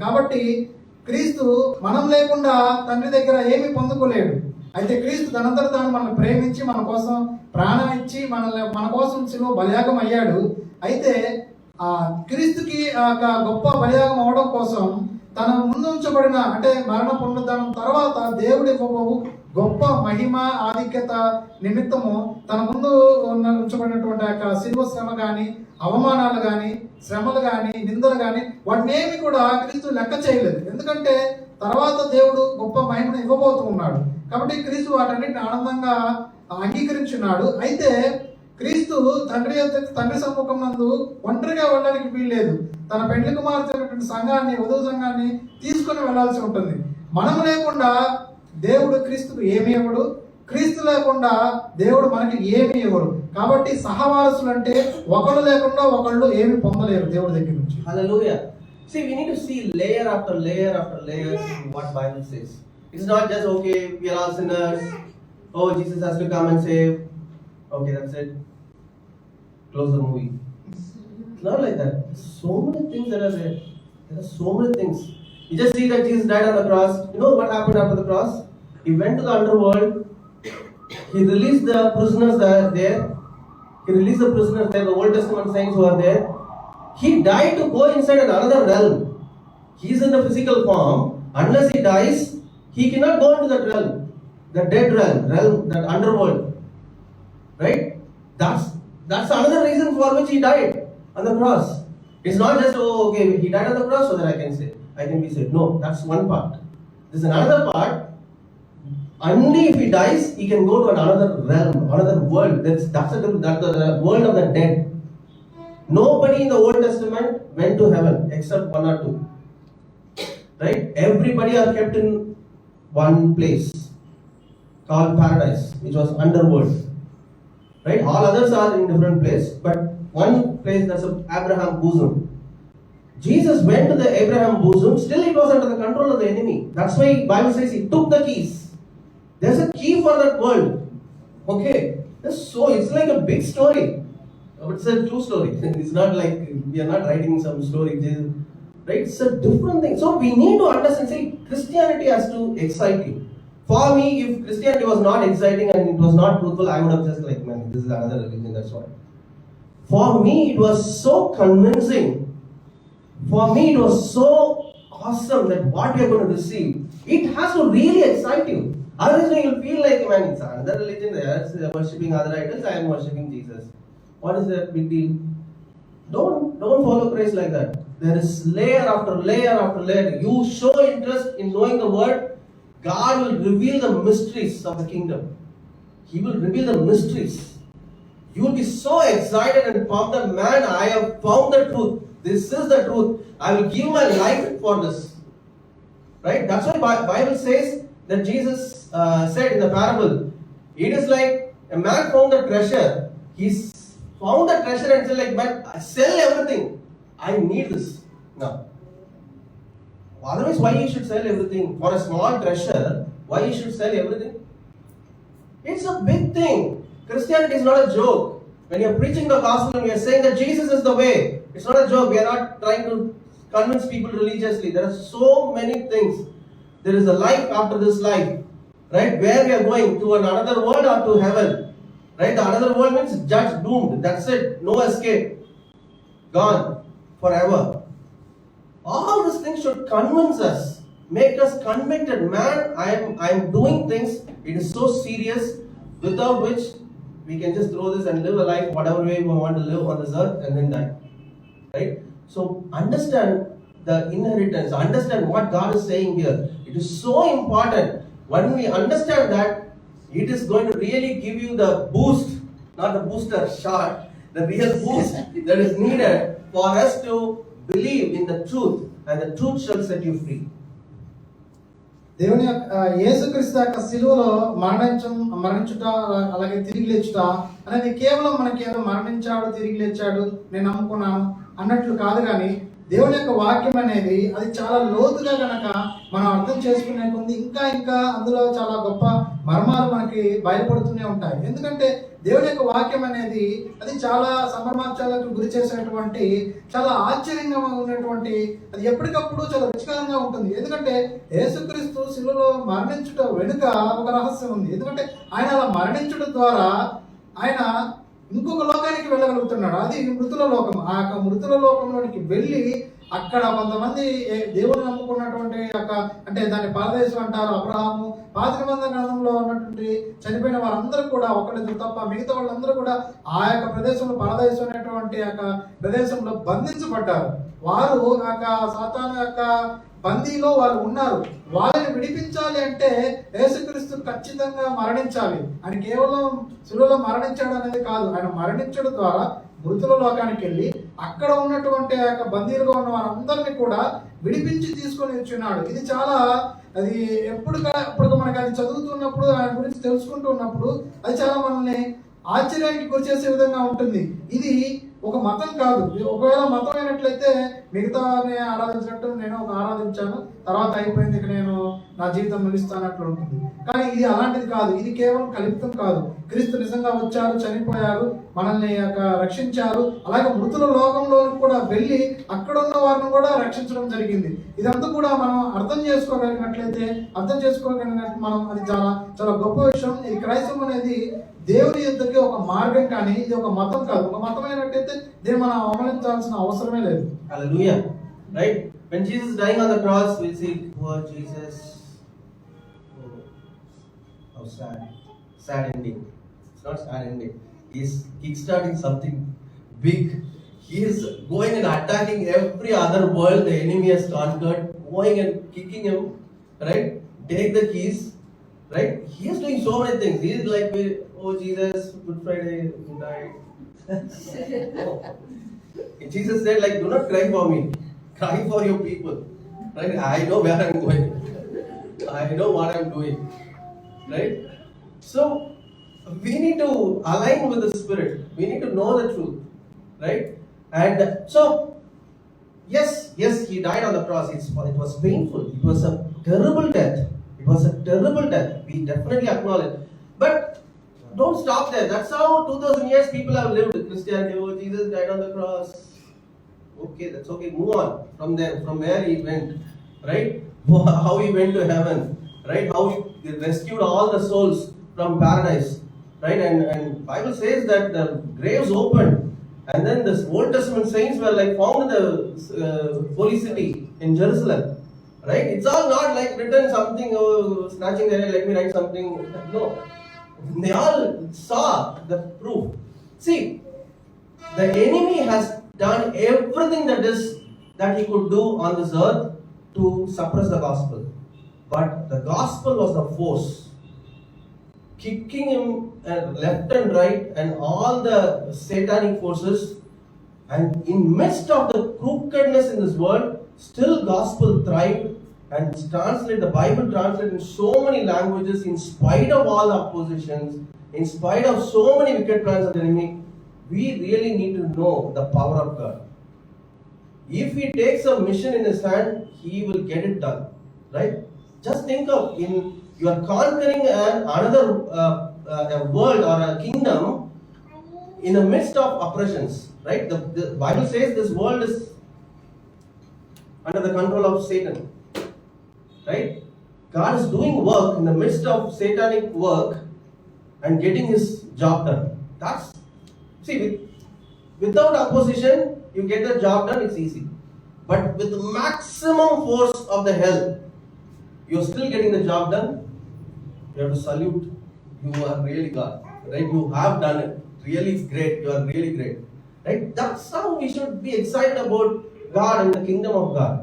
కాబట్టి క్రీస్తు మనం లేకుండా తండ్రి దగ్గర ఏమి పొందుకోలేడు. అయితే క్రీస్తు తనంతట తాను మనల్ని ప్రేమించి మన కోసం ప్రాణం ఇచ్చి మన కోసం శిలువ బలియాగం అయ్యాడు. అయితే ఆ క్రీస్తుకి గొప్ప బలియాగం అవడం కోసం తన ముందు ఉంచబడిన అంటే మరణ పునరుద్ధానం తర్వాత దేవుడి గొప్ప మహిమ ఆధిక్యత నిమిత్తము తన ముందు ఉంచబడినటువంటి యొక్క శిలువ శ్రమ కానీ అవమానాలు కానీ శ్రమలు కానీ నిందలు కానీ వాటిని ఏమి కూడా క్రీస్తు లెక్క చేయలేదు. ఎందుకంటే తర్వాత దేవుడు గొప్ప మహిమను ఇవ్వబోతూ ఉన్నాడు. కాబట్టి క్రీస్తు వాటన్నిటిని ఆనందంగా అంగీకరించున్నాడు. అయితే క్రీస్తు తండ్రి సమ్ముఖం నందు ఒంటరిగా వెళ్ళడానికి వీల్లేదు. తన పెండ్లి కుమార్తె సంఘాన్ని వధువు సంఘాన్ని తీసుకుని వెళ్లాల్సి ఉంటుంది. మనం లేకుండా దేవుడు క్రీస్తుకు ఏమి ఇవ్వడు, క్రీస్తు లేకుండా దేవుడు మనకి ఏమి ఇవ్వడు. కాబట్టి సహవారసులు అంటే ఒకళ్ళు లేకుండా ఒకళ్ళు ఏమి పొందలేరు దేవుడి దగ్గర నుంచి. Hallelujah. See, we need to see layer after layer after layer what Bible says. It's not just okay, we are all sinners. Oh, Jesus has to come and save. Okay, that's it. Close the movie. It's not like that. So many things that are there. There are so many things. You just see that Jesus died on the cross. You know what happened after the cross? He went to the underworld. He released the prisoners that are there. He released the prisoners there, the Old Testament saints who are there. He died to go inside another realm. He is in the physical form. Unless he dies, he cannot go into that realm. The dead realm, that underworld. Right? That's another reason for which he died on the cross. It's not just, oh, okay, he died on the cross so that I can be saved. No, that's one part. There's another part. Only if he dies, he can go to another realm, another world. That's the world of the dead. Nobody in the Old Testament went to heaven except one or two. Right? Everybody are kept in one place called paradise, which was underworld. Right? All others are in different place, but one place, that's Abraham bosom. Jesus went to the Abraham bosom, still it was under the control of the enemy. That's why Bible says he took the keys. There's a key for that world. Okay? So it's like a big story. It's a true story. It's not like we are not writing some story. Right? It's a different thing. So we need to understand, see, Christianity has to excite you. For me, if Christianity was not exciting and it was not truthful, I would have just like, man, this is another religion, that's why. For me, it was so convincing. For me, it was so awesome that what we are going to receive, it has to really excite you. Otherwise, you'll feel like, man, it's another religion, they are worshipping other idols, I am worshipping Jesus. What is that big deal? Don't follow Christ like that. There is layer after layer after layer. You show interest in knowing the word, God will reveal the mysteries of the kingdom. He will reveal the mysteries. You will be so excited and pumped up, man, I have found the truth. This is the truth. I will give my life for this. Right? That's why Bible says that Jesus said in the parable, it is like a man found the treasure. He found the treasure and said like, man, sell everything. I need this now. Otherwise, why you should sell everything? For a small treasure, why you should sell everything? It's a big thing. Christianity is not a joke. When you're preaching the gospel and you're saying that Jesus is the way, it's not a joke. We are not trying to convince people religiously. There are so many things. There is a life after this life. Right? Where we are going, to another world or to heaven. Right? The another world means judged, doomed. That's it. No escape. Gone. Forever. All these things should convince us, make us convicted. Man, I am doing things, it is so serious, without which we can just throw this and live a life whatever way we want to live on this earth and then die. Right? So understand the inheritance, understand what God is saying here. It is so important. When we understand that, it is going to really give you the boost, not the booster shot, the real boost that is needed for us to believe in the truth, and the truth shall set you free. దేవుని యొక్క యేసుక్రీస్తు యొక్క శిలువలో మరణించుట అలాగే తిరిగి లేచుట అనేది కేవలం మనకి ఏదో మరణించాడు తిరిగి లేచాడు నేను నమ్ముకున్నాను అన్నట్లు కాదు, కానీ దేవుని యొక్క వాక్యం అనేది అది చాలా లోతుగా గనక మనం అర్థం చేసుకునే కొంది ఇంకా అందులో చాలా గొప్ప మర్మాలు మనకి బయలుపడుతూనే ఉంటాయి. ఎందుకంటే దేవుని యొక్క వాక్యం అనేది అది చాలా సంభ్రమాచాలకు గురి చేసేటువంటి చాలా ఆశ్చర్యంగా ఉన్నటువంటి, అది ఎప్పటికప్పుడు చాలా రుచికరంగా ఉంటుంది. ఎందుకంటే యేసుక్రీస్తు శిలువలో మరణించుట వెనుక ఒక రహస్యం ఉంది. ఎందుకంటే ఆయన అలా మరణించడం ద్వారా ఆయన ఇంకొక లోకానికి వెళ్ళగలుగుతున్నాడు. అది మృతుల లోకం. ఆ యొక్క మృతుల లోకంలోనికి వెళ్ళి అక్కడ కొంతమంది దేవుని నమ్ముకున్నటువంటి అంటే దాన్ని పరదేశం అంటారు. అబ్రహాము పాత నిబంధన గ్రంథంలో ఉన్నటువంటి చనిపోయిన వారందరూ కూడా ఒకళ్ళిద్దరు తప్ప మిగతా వాళ్ళందరూ కూడా ఆ యొక్క ప్రదేశంలో పరదేశం అనేటువంటి యొక్క ప్రదేశంలో బంధించబడ్డారు. వారు సాతాను యొక్క బందీలో వాళ్ళు ఉన్నారు. వాళ్ళని విడిపించాలి అంటే యేసుక్రీస్తు ఖచ్చితంగా మరణించాలి. ఆయన కేవలం శిలువలో మరణించాడు అనేది కాదు, ఆయన మరణించడం ద్వారా మృతుల లోకానికి వెళ్ళి అక్కడ ఉన్నటువంటి ఆ యొక్క బందీలుగా ఉన్న వారందరినీ కూడా విడిపించి తీసుకొని వచ్చున్నాడు. ఇది చాలా అది ఎప్పుడు మనకి అది చదువుతున్నప్పుడు ఆయన గురించి తెలుసుకుంటూ ఉన్నప్పుడు అది చాలా మనల్ని ఆశ్చర్యానికి గురి చేసే విధంగా ఉంటుంది. ఇది ఒక మతం కాదు. ఒకవేళ మతం అయినట్లయితే మిగతాని ఆరాధించినట్టు నేను ఆరాధించాను, తర్వాత అయిపోయింది, ఇక నేను నా జీవితం ముగిస్తానట్లు ఉంటుంది. కానీ ఇది అలాంటిది కాదు. ఇది కేవలం కల్పితం కాదు. క్రీస్తు నిజంగా వచ్చారు, చనిపోయారు, మనల్ని రక్షించారు. అలాగే మృతుల లోకంలో కూడా వెళ్ళి అక్కడ ఉన్న వారిని కూడా రక్షించడం జరిగింది. ఇదంతా కూడా మనం అర్థం చేసుకోగలిగినట్లయితే మనం అది చాలా చాలా గొప్ప విషయం. ఈ క్రైస్తవం అనేది దేవుని యుద్ధకి ఒక మార్గం, కానీ ఇది ఒక మతం కాదు. ఒక మతం అయినట్టయితే దీన్ని మనం అవమానించాల్సిన అవసరమే లేదు. Hallelujah. Right? When Jesus is dying on the cross, we'll see poor Jesus. Oh, how sad. Sad ending. not sad ending. He's kickstarting something big. He is going and attacking every other world the enemy has conquered, going and kicking him, right? Take the keys, right? He is doing so many things. He is like, oh Jesus, Good Friday, you died. No. Jesus said, like, do not cry for me, cry for your people, right? I know where I'm going. I know what I'm doing, right? So we need to align with the Spirit. We need to know the truth, right? And so, yes, he died on the cross. It was painful. It was a terrible death. It was a terrible death. We definitely acknowledge. But don't stop there. That's how 2000 years people have lived. Christianity, oh, Jesus died on the cross. Okay, that's okay. Move on from there, from where he went, right? How he went to heaven, right? How he rescued all the souls from paradise, right? And Bible says that the graves opened, and then the Old Testament saints were like found in the holy city in Jerusalem, right? It's all not like written something, oh, snatching the air, let me write something. No, they all saw the proof. See, the enemy has done everything that he could do on this earth to suppress the gospel. But the gospel was the force, kicking him left and right and all the satanic forces. And in midst of the crookedness in this world, still gospel thrived and the Bible translated in so many languages in spite of all the oppositions, in spite of so many wicked plans of the enemy. We really need to know the power of God. If he takes a mission in his hand, he will get it done, right? Just think of, you are conquering another a world or a kingdom in the midst of oppressions, right? The Bible says this world is under the control of Satan, right? God is doing work in the midst of satanic work and getting his job done. See, without opposition, you get the job done, it's easy. But with the maximum force of the hell, you're still getting the job done. You have to salute. You are really God, right? You have done it. Really great. You are really great, right? That's how we should be excited about God and the kingdom of God.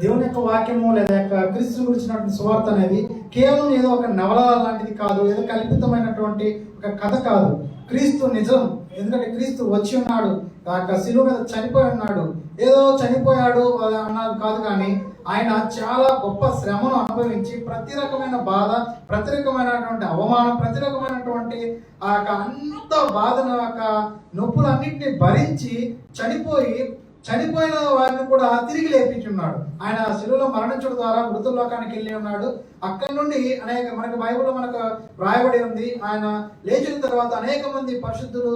దేవుని యొక్క వాక్యము లేదా క్రీస్తు గురించినటువంటి సువార్త అనేది కేవలం ఏదో ఒక నవల లాంటిది కాదు, ఏదో కల్పితమైనటువంటి ఒక కథ కాదు. క్రీస్తు నిజం. ఎందుకంటే క్రీస్తు వచ్చి ఉన్నాడు, శిలువ మీద చనిపోయి ఉన్నాడు. ఏదో చనిపోయాడు అన్నది కాదు, కానీ ఆయన చాలా గొప్ప శ్రమను అనుభవించి ప్రతి రకమైన బాధ, ప్రతి రకమైనటువంటి అవమానం, ప్రతి రకమైనటువంటి ఆ యొక్క అంత బాధను, నొప్పులన్నింటినీ భరించి చనిపోయిన వారిని కూడా తిరిగి లేపించున్నాడు. ఆయన శిలువలో మరణించడం ద్వారా మృతుల్లోకానికి వెళ్ళి ఉన్నాడు. అక్కడి నుండి మనకు బైబిల్లో మనకు రాయబడి ఉంది, ఆయన లేచిన తర్వాత అనేక మంది పరిశుద్ధులు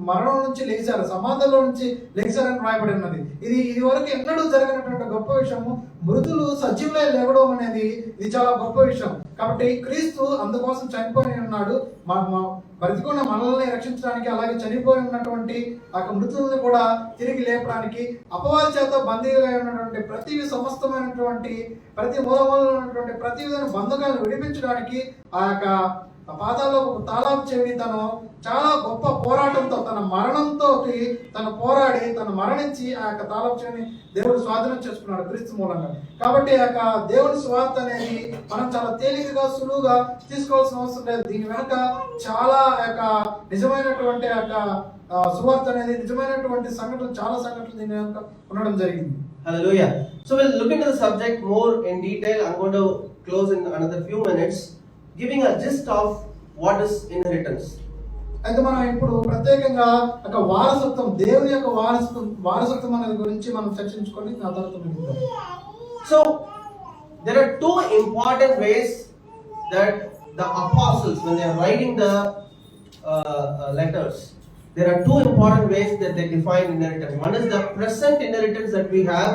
మరణం నుంచి లేచారు, సమాధుల్లో నుంచి లేచారని రాయబడి ఉన్నది. ఇది వరకు ఎన్నడూ జరిగినటువంటి గొప్ప విషయము. మృతులు సజీవులై లేవడం అనేది ఇది చాలా గొప్ప విషయం. కాబట్టి క్రీస్తు అందుకోసం చనిపోయి ఉన్నాడు, బ్రతికున్న మనల్ని రక్షించడానికి, అలాగే చనిపోయి ఉన్నటువంటి ఆ మృతుల్ని కూడా తిరిగి లేపడానికి, అపవాది చేత బందీగా ఉన్నటువంటి ప్రతి సమస్తమైనటువంటి ప్రతి మూలమూలలో ఉన్నటువంటి ప్రతి విధమైన బంధకాలను విడిపించడానికి ఆ యొక్క పాదాల్లో తాళాపు చెవిని తను చాలా గొప్ప పోరాటంతో, తన మరణంతో తను పోరాడి తను మరణించి ఆ యొక్క తాళాపు చెవిని దేవుడు స్వాధీనం చేసుకున్నాడు క్రీస్తు మూలంగా. కాబట్టి ఆ యొక్క దేవుడి స్వార్థ అనేది మనం చాలా తేలికగా సులువుగా తీసుకోవాల్సిన అవసరం లేదు. దీని వెనక చాలా నిజమైనటువంటి సువార్త అనేది, నిజమైనటువంటి చాలా సంఘటనలు దీని వెనక ఉండడం జరిగింది. Hallelujah. So we'll look into the subject more in detail. I'm going to close in another few minutes, giving a gist of what is inheritance. అయితే మనం ఇప్పుడు ప్రత్యేకంగా ఒక వారసత్వం, దేవుని యొక్క వారసత్వం అనేది గురించి మనం చర్చించుకొని ఆ తర్వాత ముగిద్దాం. So there are two important ways that the apostles, when they are writing the letters, there are two important ways that they define inheritance. One is the present inheritance that we have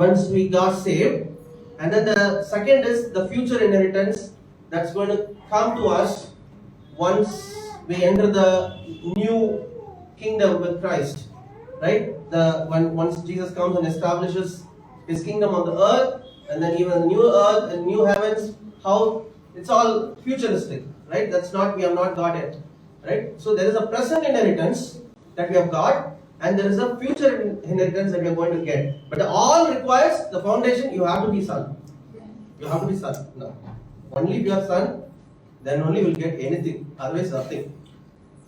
once we got saved, and then the second is the future inheritance that's going to come to us once we enter the new kingdom with Christ, right? Once Jesus comes and establishes his kingdom on the earth, and then even the new earth and new heavens, how it's all futuristic, right? That's not, we have not got it, right? So there is a present inheritance that we have got, and there is a future inheritance that we are going to get. But all requires the foundation. You have to be son. You have to be son. No. Only if you are son, then only you will get anything. Otherwise, nothing.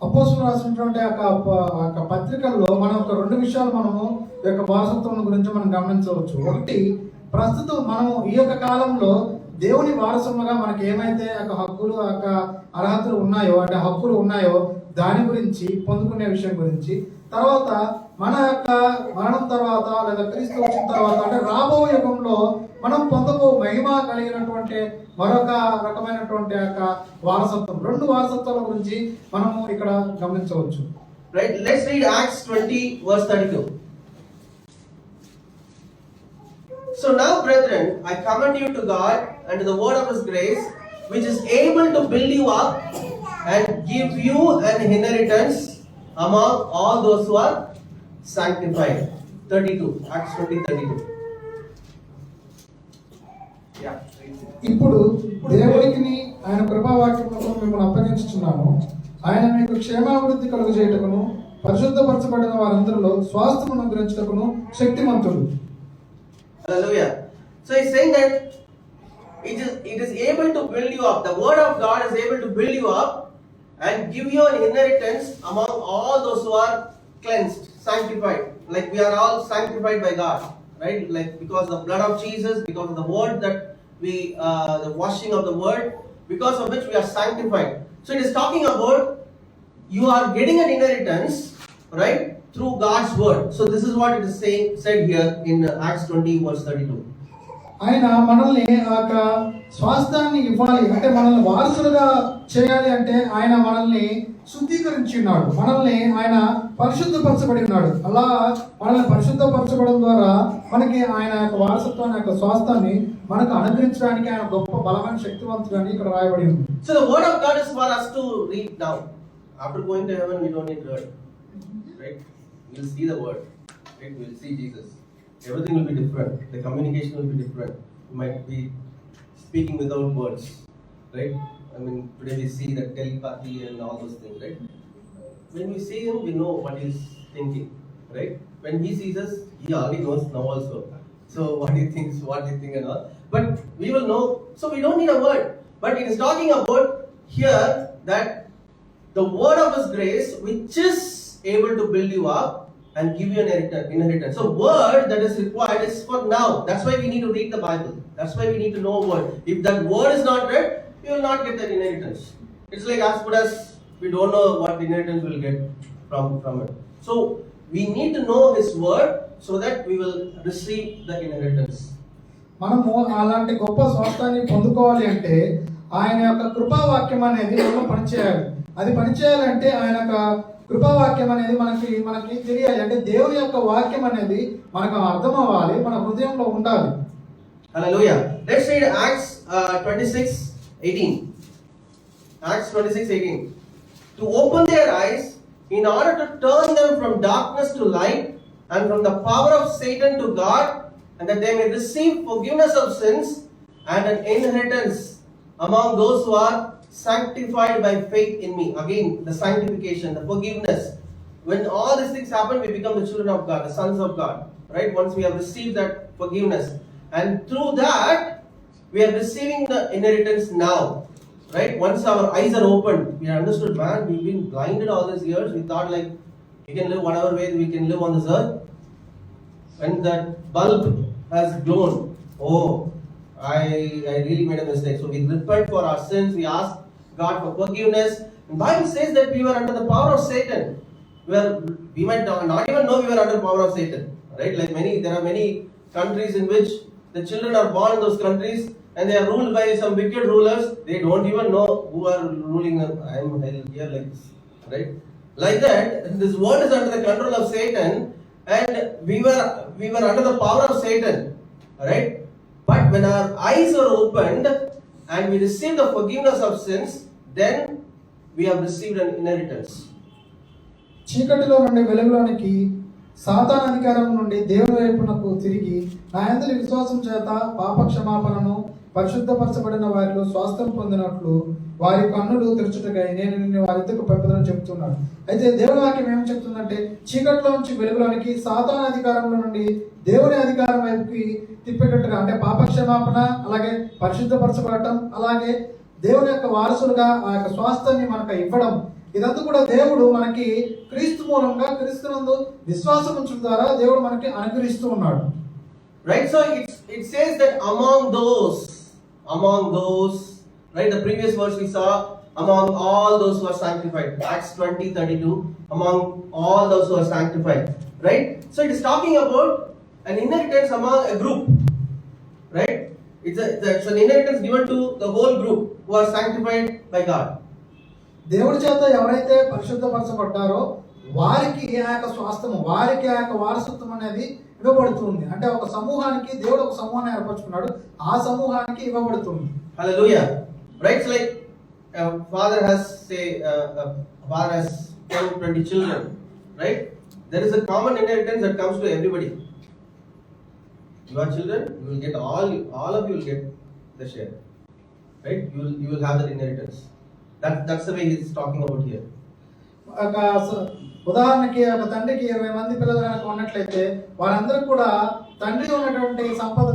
అపోస్తులు రాసినటువంటి ఒక పత్రికల్లో మనం ఒక రెండు విషయాలు మనము ఈ యొక్క వారసత్వం గురించి మనం గమనించవచ్చు. ఒకటి, ప్రస్తుతం మనము ఈ యొక్క కాలంలో దేవుని వారసులుగా మనకి ఏమైతే ఒక హక్కులు ఒక అర్హతలు ఉన్నాయో, అంటే హక్కులు ఉన్నాయో దాని గురించి, పొందుకునే విషయం గురించి. తర్వాత మన యొక్క మరణం తర్వాత లేదా క్రీస్తు వచ్చిన తర్వాత అంటే రాబో యుగంలో మనం పొందబో మహిమ కలిగినటువంటి మరొక రకమైనటువంటి యొక్క వారసత్వం, రెండు వారసత్వాల గురించి మనము ఇక్కడ గమనించవచ్చు. Right? Let's read Acts 20 verse 32. So now, brethren, I commend you to God and to the word of His grace, which is able to build you up and give you an inheritance among all those who are sanctified. 32. Acts 20:32. Yeah. ఇప్పుడు దేవుడికి ఆయన కృపావాక్యములను మిమ్మల్ని అప్పగించుచున్నాను. ఆయన మీకు క్షేమాభివృద్ధి కలుగు చేయుటకును పరిశుద్ధపరచబడిన వారందరిలో స్వాస్థ్యమును అనుగ్రహించుటకును శక్తిమంతుడు. Hallelujah. So he's saying that it is able to build you up. The word of God is able to build you up and give you an inheritance among all those who are cleansed, sanctified. Like we are all sanctified by God, right? Like because of the blood of Jesus, because of the word that we, the washing of the word, because of which we are sanctified. So it is talking about you are getting an inheritance, right? Through God's word. So this is what it is saying, said here in Acts 20 verse 32. ఆయన మనల్ని ఆ స్వాస్థ్యాన్ని ఇవ్వాలి అంటే, మనల్ని వారసులుగా చేయాలి అంటే ఆయన మనల్ని శుద్ధీకరించి ఉన్నాడు, మనల్ని ఆయన పరిశుద్ధపరచబడి ఉన్నాడు. అలా మనల్ని పరిశుద్ధపరచబడడం ద్వారా మనకి ఆయన యొక్క వారసత్వాన్ని యొక్క స్వాస్థ్యాన్ని మనకు అనుగ్రహించడానికి ఆయన గొప్ప బలమైన శక్తివంతుడు అని ఇక్కడ రాయబడి ఉంది. So the word of God is for us to read now. After going to heaven, we don't need word, right? We'll see the word, right? We'll see Jesus. Everything will be different. The communication will be different. We might be speaking without words, right? I mean, today we see the telepathy and all those things, right? When we see him, we know what he's thinking, right? When he sees us, he already knows now also. So what he thinks, what he thinks and all. But we will know. So we don't need a word. But it is talking about here that the word of His grace, which is able to build you up and give you an inheritance. So word that is required is for now. That's why we need to read the Bible. That's why we need to know word. If that word is not read, we will not get that inheritance. It's like as good as we don't know what inheritance we'll get from it. So we need to know His word so that we will receive the inheritance. మనము అలాంటి గొప్ప స్వాస్థ్యాన్ని పొందుకోవాలి అంటే ఆయన యొక్క కృపావాక్యం అనేది మనం పనిచేయాలి. అది పనిచేయాలంటే ఆయన యొక్క కృపావాక్యం అనేది మనకి తెలియాలి. అంటే దేవుని యొక్క వాక్యం అనేది మనకు అర్థం అవ్వాలి, మన హృదయంలో ఉండాలి. Hallelujah. Let's read Acts 26:18. Acts 26:18. To open their eyes in order to turn them from darkness to light and from the power of Satan to God, and that they may receive forgiveness of sins and an inheritance among those who are sanctified by faith in me. Again, the sanctification, the forgiveness. When all these things happen, we become the children of God, the sons of God, right? Once we have received that forgiveness. And through that, we are receiving the inheritance now, right? Once our eyes are opened, we understood, man, we've been blinded all these years. We thought like, we can live whatever way we can live on this earth. When that bulb has grown, oh, I really made a mistake. So we repent for our sins. We ask God for forgiveness. The Bible says that we were under the power of Satan. We might not even know we were under the power of Satan, right? Like there are many countries in which the children are born in those countries and they are ruled by some wicked rulers. They don't even know who are ruling them. I am here like this, right? Like that, this world is under the control of Satan, and we were under the power of Satan, right? But when our eyes are opened and we receive the forgiveness of sins, then we have received an inheritance. చీకటిలో నుండి వెలుగులోనికి, సాతాను అధికారం నుండి దేవుని వైపునకు తిరిగి నా యందు విశ్వాసం చేత పాప క్షమాపణను పరిశుద్ధపరచబడిన వారిలో స్వాస్థ్యం పొందినట్లు వారి కన్నులు తెరచుటకై నేను నిన్ను వారిద్దరికి పంపుదలని చెప్తున్నాడు. అయితే దేవుని వాక్యం ఏం చెప్తుందంటే, చీకట్లో నుంచి వెలుగులోనికి, సాతాను అధికారంలో నుండి దేవుని అధికారం వైపుకి తిప్పేటట్టుగా, అంటే పాపక్షమాపణ, అలాగే పరిశుద్ధపరచబడటం, అలాగే దేవుని యొక్క వారసులుగా ఆ యొక్క స్వాస్థ్యాన్ని మనకు ఇవ్వడం, ఇదంతా కూడా దేవుడు మనకి క్రీస్తు మూలంగా, క్రీస్తునందు విశ్వాసం ఉంచడం ద్వారా దేవుడు మనకి అనుగ్రహిస్తూ ఉన్నాడు. Right, so it says that among those, right, the previous verse we saw, among all those who are sanctified, Acts 20:32, among all those who are sanctified, right? So it is talking about an inheritance among a group, right? It's an inheritance given to the whole group who are sanctified by God. దేవుడి చేత ఎవరైతే పరిశుద్ధపరచబడ్డారో వారికి ఆ యొక్క స్వాస్థ్యము, వారికి ఆ యొక్క వారసత్వం అనేది ఇవ్వబడుతుంది. అంటే ఒక సమూహానికి దేవుడు ఒక సమూహాన్ని ఏర్పరచుకున్నాడు, ఆ సమూహానికి ఇవ్వబడుతుంది. Hallelujah. Right, it's like father has 10, 20 children, right? There is a common inheritance that comes to everybody. You are children, you will get all of you will get the share, right? You will have that inheritance. That's the way he's talking about here. ఉదాహరణకి ఒక తండ్రికి 20 మంది పిల్లలు కనుక ఉన్నట్లయితే వారందరూ కూడా తండ్రికి ఉన్నటువంటి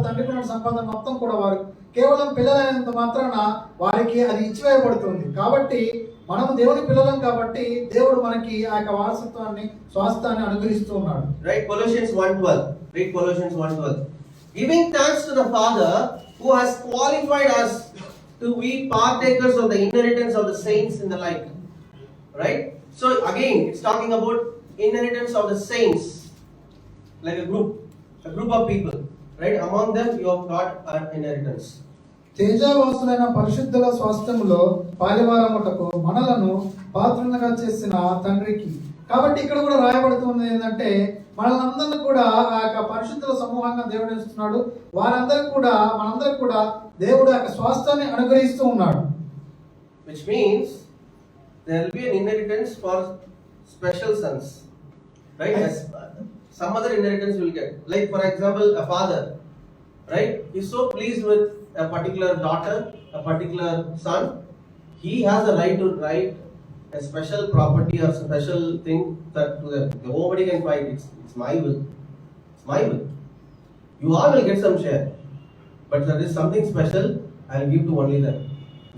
తండ్రికి ఉన్న సంపద మొత్తం కూడా వారు కేవలం పిల్లలైనంత మాత్రాన వారికి అది ఇచ్చివేయబడుతుంది. కాబట్టి మనం దేవుని పిల్లలం కాబట్టి దేవుడు మనకి ఆ యొక్క వారసత్వాన్ని, స్వాస్థ్యాన్ని అనుగ్రహిస్తూ ఉన్నాడు. Right, Colossians 1:12. Read Colossians 1:12. Giving thanks to the Father who has qualified us to be partakers of the inheritance of the saints in the light. Right? So again, it's talking about inheritance of the saints, like a group of people, right? Among them you have got an inheritance. తేజవాసులైన పరిశుద్ధుల స్వాస్థ్యములో పాలివారముటకు మనలను పాత్రులుగా చేసిన తండ్రికి. కాబట్టి ఇక్కడ కూడా రాయబడుతుంది ఏంటంటే, మనల్ని కూడా ఆ యొక్క పరిశుద్ధుల సమూహంగా దేవుడు ఇస్తున్నాడు. మనందరికి కూడా దేవుడు ఆ యొక్క స్వాస్థ్యాన్ని అనుగ్రహిస్తూ ఉన్నాడు. Which means there will be an inheritance for special sons, right? As some other inheritance you will get. Like for example, a father, right? He's so pleased with a particular daughter, a particular son. He has the right to write a special property or special thing that to them. Nobody can fight. It's my will. It's my will. You all will get some share, but there is something special I'll give to only them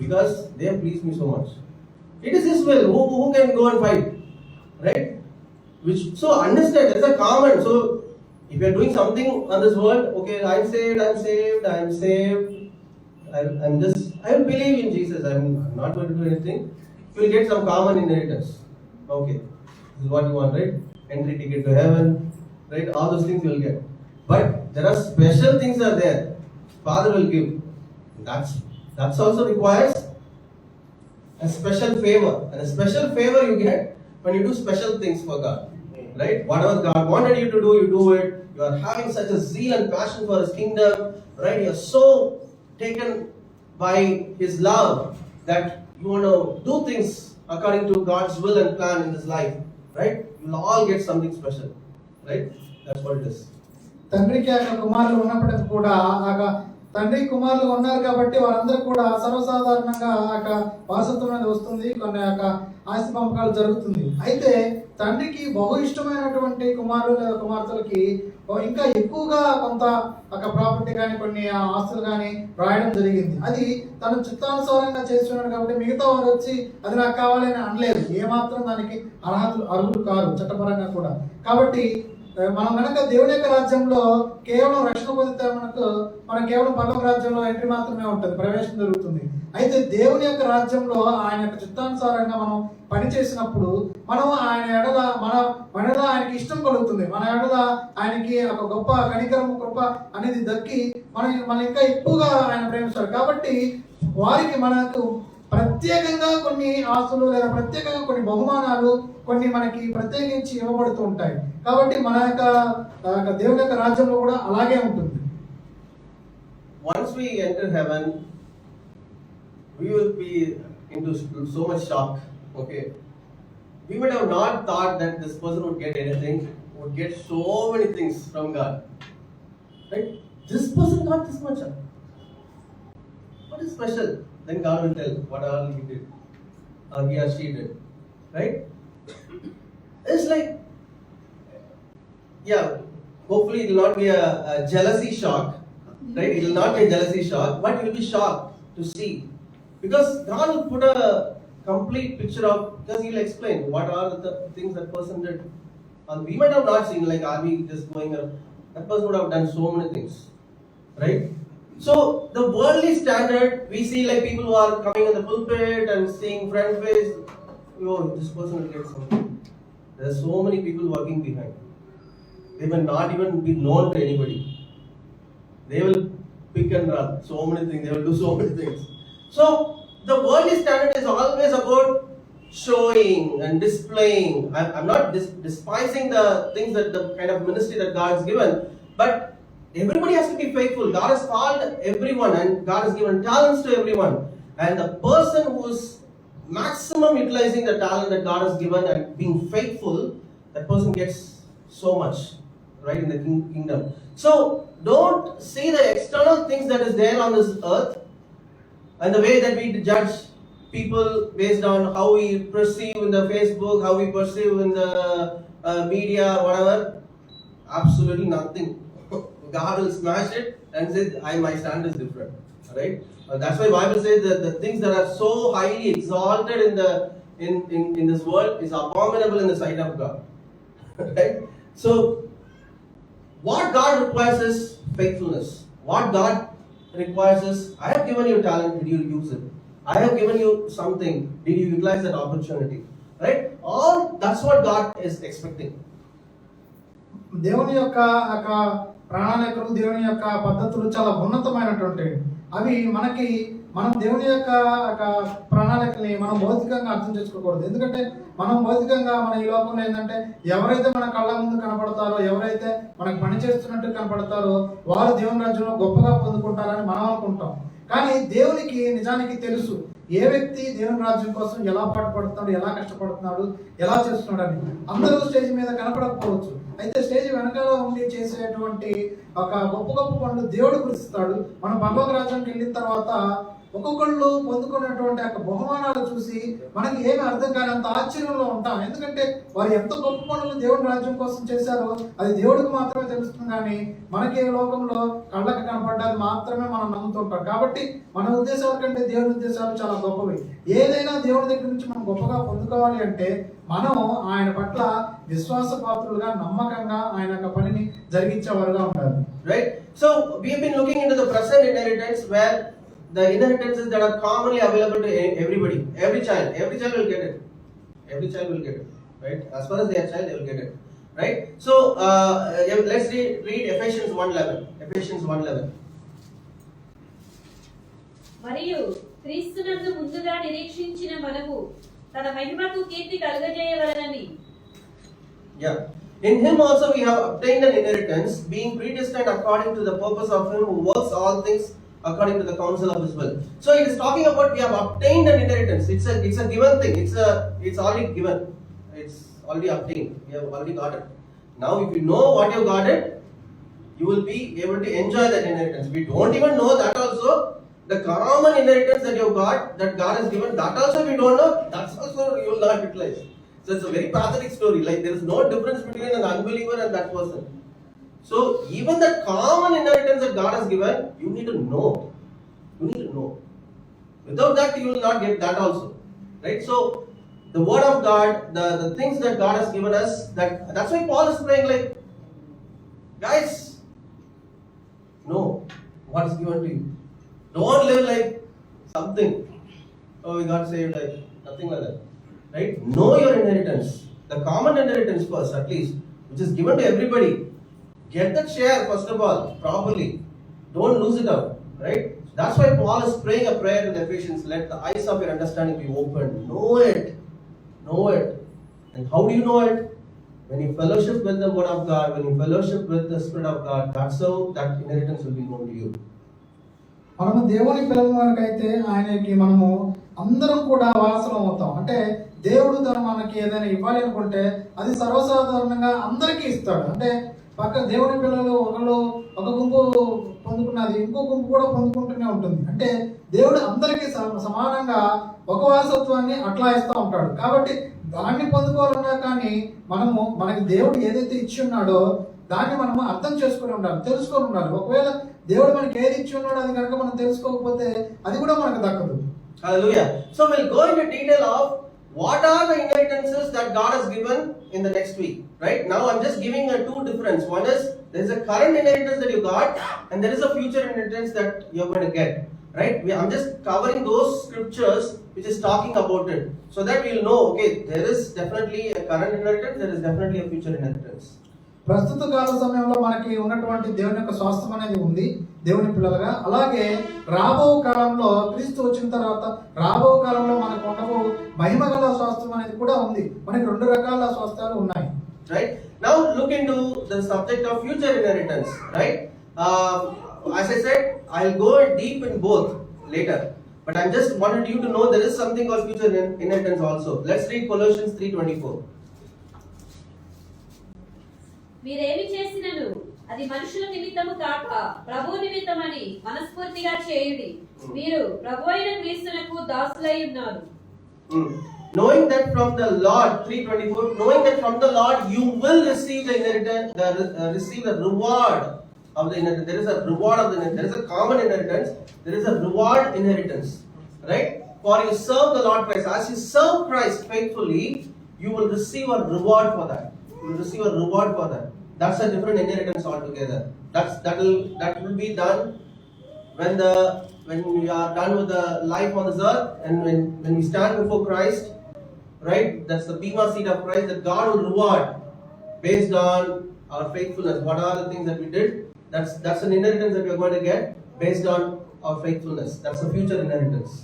because they have pleased me so much. It is His will. Who can go and fight, right? So understand, it's a common. So if you are doing something on this world, okay, I'm saved. I will believe in Jesus. I'm not going to do anything. You will get some common inheritance. Okay, this is what you want, right? Entry ticket to heaven, right? All those things you will get. But there are special things are there. Father will give. That's also requires a special favor, and a special favor you get when you do special things for God, right? Whatever God wanted you to do, you do it. You are having such a zeal and passion for His kingdom, right? You are so taken by His love that you want to do things according to God's will and plan in this life, right? You will all get something special, right? That's what it is. తండ్రికి ఆ కుమారులు ఉన్నప్పటికీ కూడా తండ్రి కుమారులు ఉన్నారు కాబట్టి వారందరూ కూడా సర్వసాధారణంగా వారసత్వం అనేది వస్తుంది, కొన్ని ఆస్తి పంపకాలు జరుగుతుంది. అయితే తండ్రికి బహు ఇష్టమైనటువంటి కుమారులు లేదా కుమార్తెలకి ఇంకా ఎక్కువగా కొంత ప్రాపర్టీ కానీ కొన్ని ఆస్తులు కానీ రాయడం జరిగింది. అది తను చిత్తానుసారంగా చేస్తున్నాడు కాబట్టి మిగతా వారు వచ్చి అది నాకు కావాలని అనలేదు. ఏమాత్రం దానికి అర్హులు కారు చట్టపరంగా కూడా. కాబట్టి మనం కనుక దేవుని యొక్క రాజ్యంలో కేవలం రక్షణ పొందితే మనం కేవలం పరలోక రాజ్యంలో ఎంట్రీ మాత్రమే ఉంటుంది, ప్రవేశం జరుగుతుంది. అయితే దేవుని యొక్క రాజ్యంలో ఆయన యొక్క చిత్తానుసారంగా మనం పని చేసినప్పుడు మనం ఆయన ఎడల మన ఆయనకి ఇష్టం కలుగుతుంది, మన ఎడల ఆయనకి ఒక గొప్ప కనికరము కృప అనేది దక్కి మనం ఇంకా ఎక్కువగా ఆయన ప్రేమిస్తారు. కాబట్టి వారికి మనకు ప్రత్యేకంగా కొన్ని ఆస్తులు లేదా ప్రత్యేకంగా కొన్ని బహుమానాలు కొన్ని మనకి ప్రత్యేకించి ఇవ్వబడుతూ ఉంటాయి. కాబట్టి మన యొక్క దేవుని యొక్క రాజ్యంలో కూడా అలాగే ఉంటుంది. Once we enter heaven, we will be into so much shock. Okay, we would have not thought that this person would get anything, would get so many things from God, right? This person got this much. What is special? Then God will tell what all he did, or he or she did, right? It's like, yeah, hopefully it will not be a jealousy shock, right? It will not be a jealousy shock, but you will be shocked to see. Because God will put a complete picture of, because he will explain what are the things that person did. And we might have not seen, like, are we just going, that person would have done so many things, right? So, the worldly standard, we see like people who are coming in the pulpit and seeing front face, oh, this person will get something. There are so many people working behind. They will not even be known to anybody. They will pick and run so many things, they will do so many things. So, the worldly standard is always about showing and displaying. I'm not despising the things that the kind of ministry that God has given, but everybody has to be faithful. God has called everyone and God has given talents to everyone. And the person who is maximum utilizing the talent that God has given and being faithful, that person gets so much, right, in the kingdom. So don't see the external things that is there on this earth and the way that we judge people based on how we perceive in the Facebook, how we perceive in the media, whatever. Absolutely nothing. God will smash it and say, my stand is different. Right? That's why Bible says that the things that are so highly exalted in this world is abominable in the sight of God. Right? So, what God requires is faithfulness. What God requires is, I have given you talent, did you use it? I have given you something, did you utilize that opportunity? Right? All that's what God is expecting. దేవుని యొక్క ప్రణాళికలు, దేవుని యొక్క పద్ధతులు చాలా ఉన్నతమైనటువంటి అవి మనం దేవుని యొక్క ప్రణాళికల్ని మనం భౌతికంగా అర్థం చేసుకోకూడదు. ఎందుకంటే మనం భౌతికంగా మన ఈ లోకంలో ఏంటంటే ఎవరైతే మన కళ్ళ ముందు కనపడతారో, ఎవరైతే మనకు పని చేస్తున్నట్టు కనపడతారో వారు దేవుని రాజ్యంలో గొప్పగా పొందుకుంటారని మనం అనుకుంటాం. కానీ దేవునికి నిజానికి తెలుసు ఏ వ్యక్తి దేవుని రాజ్యం కోసం ఎలా పాటుపడుతున్నాడు, ఎలా కష్టపడుతున్నాడు, ఎలా చేస్తున్నాడు అని. అందరూ స్టేజ్ మీద కనపడకపోవచ్చు, అయితే స్టేజ్ వెనకాల ఉండి చేసేటువంటి ఒక గొప్ప గొప్ప పనులు దేవుడు గుర్తిస్తాడు. మనం పరలోక రాజ్యానికి వెళ్ళిన తర్వాత ఒక్కొక్కళ్ళు పొందుకున్నటువంటి ఆ బహుమానాలు చూసి మనకి ఏమి అర్థం కానంత ఆశ్చర్యంలో ఉంటాం. ఎందుకంటే వారు ఎంత గొప్ప పనులు దేవుని రాజ్యం కోసం చేశారో అది దేవుడికి మాత్రమే తెలుస్తుంది, కానీ మనకి లోకంలో కళ్ళకి కనపడ్డాది మాత్రమే మనం నమ్ముతుంటాం. కాబట్టి మన ఉద్దేశాల కంటే దేవుని ఉద్దేశాలు చాలా గొప్పవి. ఏదైనా దేవుడి దగ్గర నుంచి మనం గొప్పగా పొందుకోవాలి అంటే మనం ఆయన పట్ల విశ్వాసపాత్రులుగా, నమ్మకంగా ఆయన యొక్క పనిని జరిగించేవారుగా ఉండాలి. Right? So we have been looking into the present inheritance, where the inheritances that are commonly available to everybody, every child will get it. Every child will get it, right? As far as they are child, they will get it, right? So let's read Ephesians 1:11. Ephesians 1:11. మరియు క్రీస్తునందు ముందుగా నిరీక్షించిన మనకు తన మహిమకు కీర్తి కలుగజేయవలెనని. Yeah. In him also we have obtained an inheritance, being predestined according to the purpose of him who works all things according to the counsel of his will. So it is talking about we have obtained an inheritance. It's a given thing. It's already given. It's already obtained. We have already got it. Now if you know what you got it, you will be able to enjoy that inheritance. We don't even know that also. The common inheritance that you got, that God has given, that also we don't know. That's also you will not utilize. So it's a very pathetic story. Like there is no difference between an unbeliever and that person. So even the common inheritance that God has given, you need to know. You need to know. Without that, you will not get that also. Right? So the word of God, the things that God has given us, that's why Paul is praying like, guys, know what is given to you. Don't live like something. Oh, we got saved like nothing like that. Right? Know your inheritance. The common inheritance first, at least, which is given to everybody. Get that share first of all, properly. Don't lose it out. Right? That's why Paul is praying a prayer to the Ephesians. Let the eyes of your understanding be opened. Know it. Know it. And how do you know it? When you fellowship with the word of God, when you fellowship with the Spirit of God, that's how that inheritance will be known to you. మనము దేవుని పిల్లలకైతే ఆయనకి మనము అందరం కూడా వారసులం అవుతాం. అంటే దేవుడు తను మనకి ఏదైనా ఇవ్వాలి అనుకుంటే అది సర్వసాధారణంగా అందరికీ ఇస్తాడు. అంటే పక్క దేవుని పిల్లలు ఒక గుంపు పొందుకున్నది ఇంకో గుంపు కూడా పొందుకుంటూనే ఉంటుంది. అంటే దేవుడు అందరికీ సమానంగా ఒక వారసత్వాన్ని అట్లా ఇస్తూ ఉంటాడు. కాబట్టి దాన్ని పొందుకోవాలన్నా కానీ మనకి దేవుడు ఏదైతే ఇచ్చి ఉన్నాడో దాన్ని మనము అర్థం చేసుకొని ఉండాలి, తెలుసుకొని ఉండాలి. ఒకవేళ దేవుడు మనకి ఏది ఇచ్చి ఉన్నాడో అది కనుక మనం తెలుసుకోకపోతే అది కూడా మనకు దక్కదు. Hallelujah. So we'll go into detail of what are the inheritances that God has given in the next week. Right now I'm just giving a two difference. One is there is a current inheritance that you got and there is a future inheritance that you're going to get. Right? I'm just covering those scriptures which is talking about it, so that we'll know, okay, there is definitely a current inheritance, there is definitely a future inheritance. ప్రస్తుత కాల సమయంలో మనకి ఉన్నటువంటి దేవుని యొక్క స్వాస్థ్యం అనేది ఉంది దేవుని పిల్లలుగా. అలాగే రాబో కాలంలో క్రీస్తు వచ్చిన తర్వాత రాబో కాలంలో మనకు ఉండబో మహిమ గల స్వాస్థ్యం అనేది కూడా ఉంది. మనకి రెండు రకాల స్వాస్థ్యాలు ఉన్నాయి. Right? Now look into the subject of future inheritance. Right? As I said, I'll go deep in both later, but I just wanted you to know there is something called future inheritance also. Let's read Colossians 3:24. మీరేమి చేసినను అది మనుషుల నిమిత్తము కాక ప్రభు నిమిత్తమని మనస్ఫూర్తిగా చేయుడి. మీరు ప్రభు అయిన క్రీస్తునకు దాసులై ఉన్నారు. Knowing that from the Lord, 3:24, knowing that from the Lord you will receive the inheritance, receive the reward of the inheritance. There is a reward of the inheritance. There is a common inheritance. There is a reward inheritance. Right? For you serve the Lord Christ. As you serve Christ faithfully, you will receive a reward for that. You will receive a reward for that. That's a different inheritance altogether. That will be done when we are done with the life on this earth, and when we stand before Christ. Right? That's the bema seat of Christ, that God will reward based on our faithfulness. What are the things that we did? That's an inheritance that we are going to get based on our faithfulness. That's a future inheritance.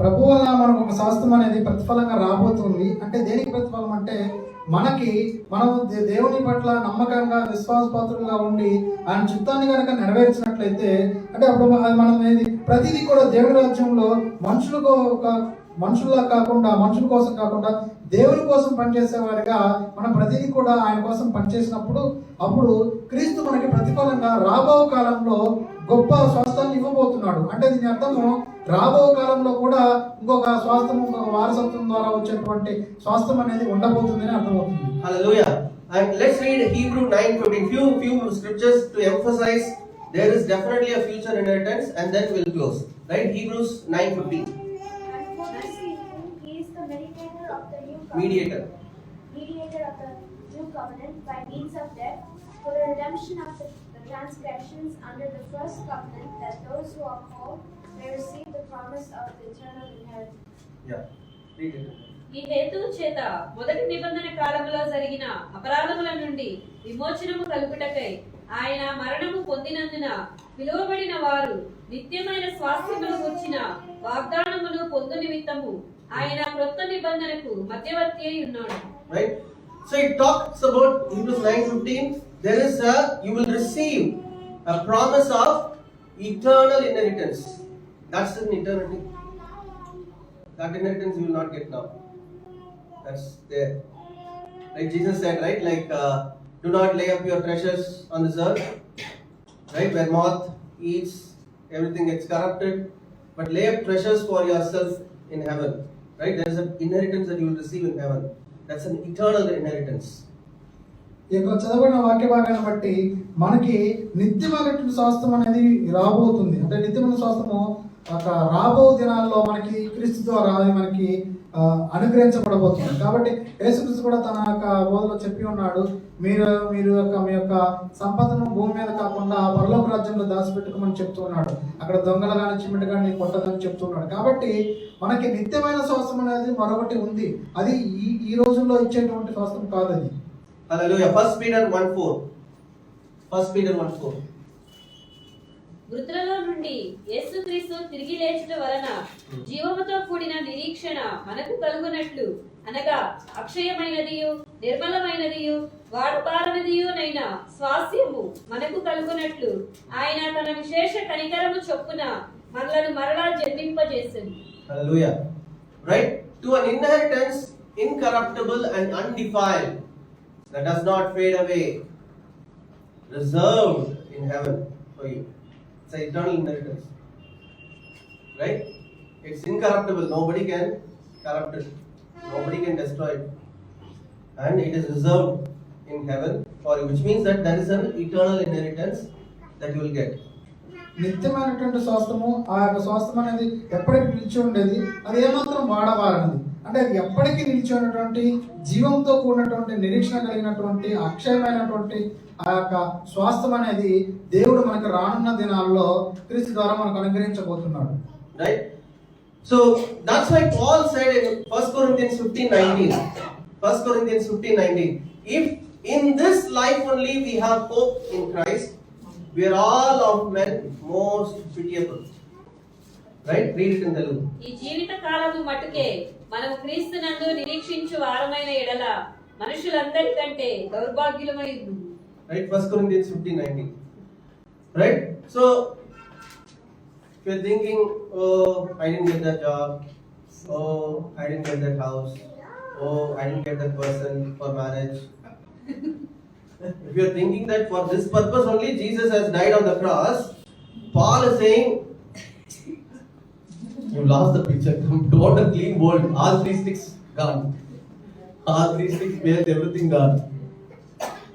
ప్రభు వల్ల మనకు ఒక శాస్త్రం అనేది ప్రతిఫలంగా రాబోతుంది. అంటే దేనికి ప్రతిఫలం అంటే మనం దేవుని పట్ల నమ్మకంగా విశ్వాసపాత్రులుగా ఉండి ఆయన చిత్తాన్ని కనుక నెరవేర్చినట్లయితే, అంటే అప్పుడు మనం ప్రతిదీ కూడా దేవుని రాజ్యంలో మనుషుల కోసం కాకుండా దేవుని కోసం పనిచేసేవారిగా మనం ప్రతిదీ కూడా ఆయన కోసం పనిచేసినప్పుడు అప్పుడు క్రీస్తు మనకి ప్రతిఫలంగా రాబో కాలంలో గొప్ప స్వాస్థ్యాన్ని ఇవ్వబోతున్నాడు. అంటే దీని అర్థము రాబో కాలంలో కూడా ఇంకొక వారసత్వం ద్వారా వచ్చేటువంటి స్వాస్థ్యం అనేది ఉండబోతుందని అర్థమవుతుంది. Hallelujah. And let's read Hebrew 9:15. Few scriptures to emphasize there is definitely a future inheritance, and then we'll close. Right? Hebrews 9:15. He is the mediator of the new covenant. Mediator Of the new covenant by means of death, for the redemption of the transgressions under the first covenant, that those who are called may receive the promise of the eternal inheritance. Yeah. Read it. ఈ హేతువు చేత మొదటి నిబంధన కాలంలో జరిగిన అపరాధముల నుండి విమోచనము కలుగుటకై ఆయన మరణము పొందినందున పిలువబడిన వారు నిత్యమైన స్వాస్థ్యమును గుర్చిన వాగ్దానమును పొందు నిమిత్తము ఆయన క్రొత్త నిబంధనకు మధ్యవర్తి అయి ఉన్నాడు. Right? So it talks about Hebrews 9:15. There is you will receive a promise of eternal inheritance. That's an eternity. That inheritance you will not get now. That's there. Like Jesus said, right? Like, do not lay up your treasures on this earth, right? Where moth eats, everything gets corrupted. But lay up treasures for yourself in heaven, right? There is an inheritance that you will receive in heaven. That's an eternal inheritance. ఇక్కడ చదవబడిన వాక్య భాగాన్ని బట్టి మనకి నిత్యమైన స్వాస్థ్యం అనేది రాబోతుంది. అంటే నిత్యమైన స్వాస్థ్యము రాబో దినాల్లో మనకి క్రీస్తు ద్వారా మనకి అనుగ్రహించబడబోతుంది. కాబట్టి యేసుక్రీస్తు కూడా తన యొక్క బోధలో చెప్పి ఉన్నాడు, మీ యొక్క సంపదను భూమి మీద కాకుండా పరలోక రాజ్యంలో దాచిపెట్టుకోమని చెప్తూ ఉన్నాడు. అక్కడ దొంగలు కానీ చిమ్మిటి కానీ కొట్టదని చెప్తున్నాడు. కాబట్టి మనకి నిత్యమైన స్వాస్థ్యం అనేది మరొకటి ఉంది. అది ఈ రోజుల్లో ఇచ్చేటువంటి స్వాస్థ్యం కాదు అది. Hallelujah. 1 Peter 1:4. మృతులలో నుండి యేసుక్రీస్తు తిరిగి లేచుట వలన జీవముతో కూడిన నిరీక్షణ మనకు కలుగునట్లు, అనగా అక్షయమైనదియు నిర్మలమైనదియు వాడుపారనిదియునైన స్వాస్థ్యము మనకు కలుగునట్లు ఆయన తన విశేష కనికరము చొప్పున మనలను మరలా జన్మింపజేసింది. Hallelujah. Right? To an inheritance incorruptible and undefiled, that does not fade away, reserved in heaven for you. It's an eternal inheritance. Right? It's incorruptible. Nobody can corrupt it. Nobody can destroy it. And it is reserved in heaven for you, which means that there is an eternal inheritance that you will get. నిత్యమైనటువంటి స్వాస్థము, ఆ యొక్క స్వాస్థం అనేది ఎప్పటికీ నిలిచి ఉండేది, అది ఏమాత్రం వాడబారనిది. అంటే అది ఎప్పటికీ నిలిచి ఉన్నటువంటి జీవంతో కూడినటువంటి నిరీక్షణ కలిగినటువంటి అక్షయమైనటువంటి ఆ యొక్క స్వాస్థం అనేది దేవుడు మనకు రానున్న దినాల్లో క్రీస్తు ద్వారా మనకు అనుగ్రహించబోతున్నాడు. Right? So that's why Paul said in 1 Corinthians 15:19, 1 Corinthians 15:19, if in this life only we have hope in Christ, we are all of men most pitiable. Right? Read it in Telugu. ఈ జీవిత కాలము మటుకే మనము క్రీస్తునందు నిరీక్షించు వారమైన ఎడల మనుషులందరికంటే దౌర్భాగ్యులమై ఉందుము. Right? 1 Corinthians 15:19. Right? So if you're thinking, oh, I didn't get that job, oh, I didn't get that house, oh, I didn't get that person for marriage. If you're thinking that for this purpose only Jesus has died on the cross, Paul is saying, you lost the picture. Total clean bold. All 3 sticks gone. All 3 sticks pairs, everything gone.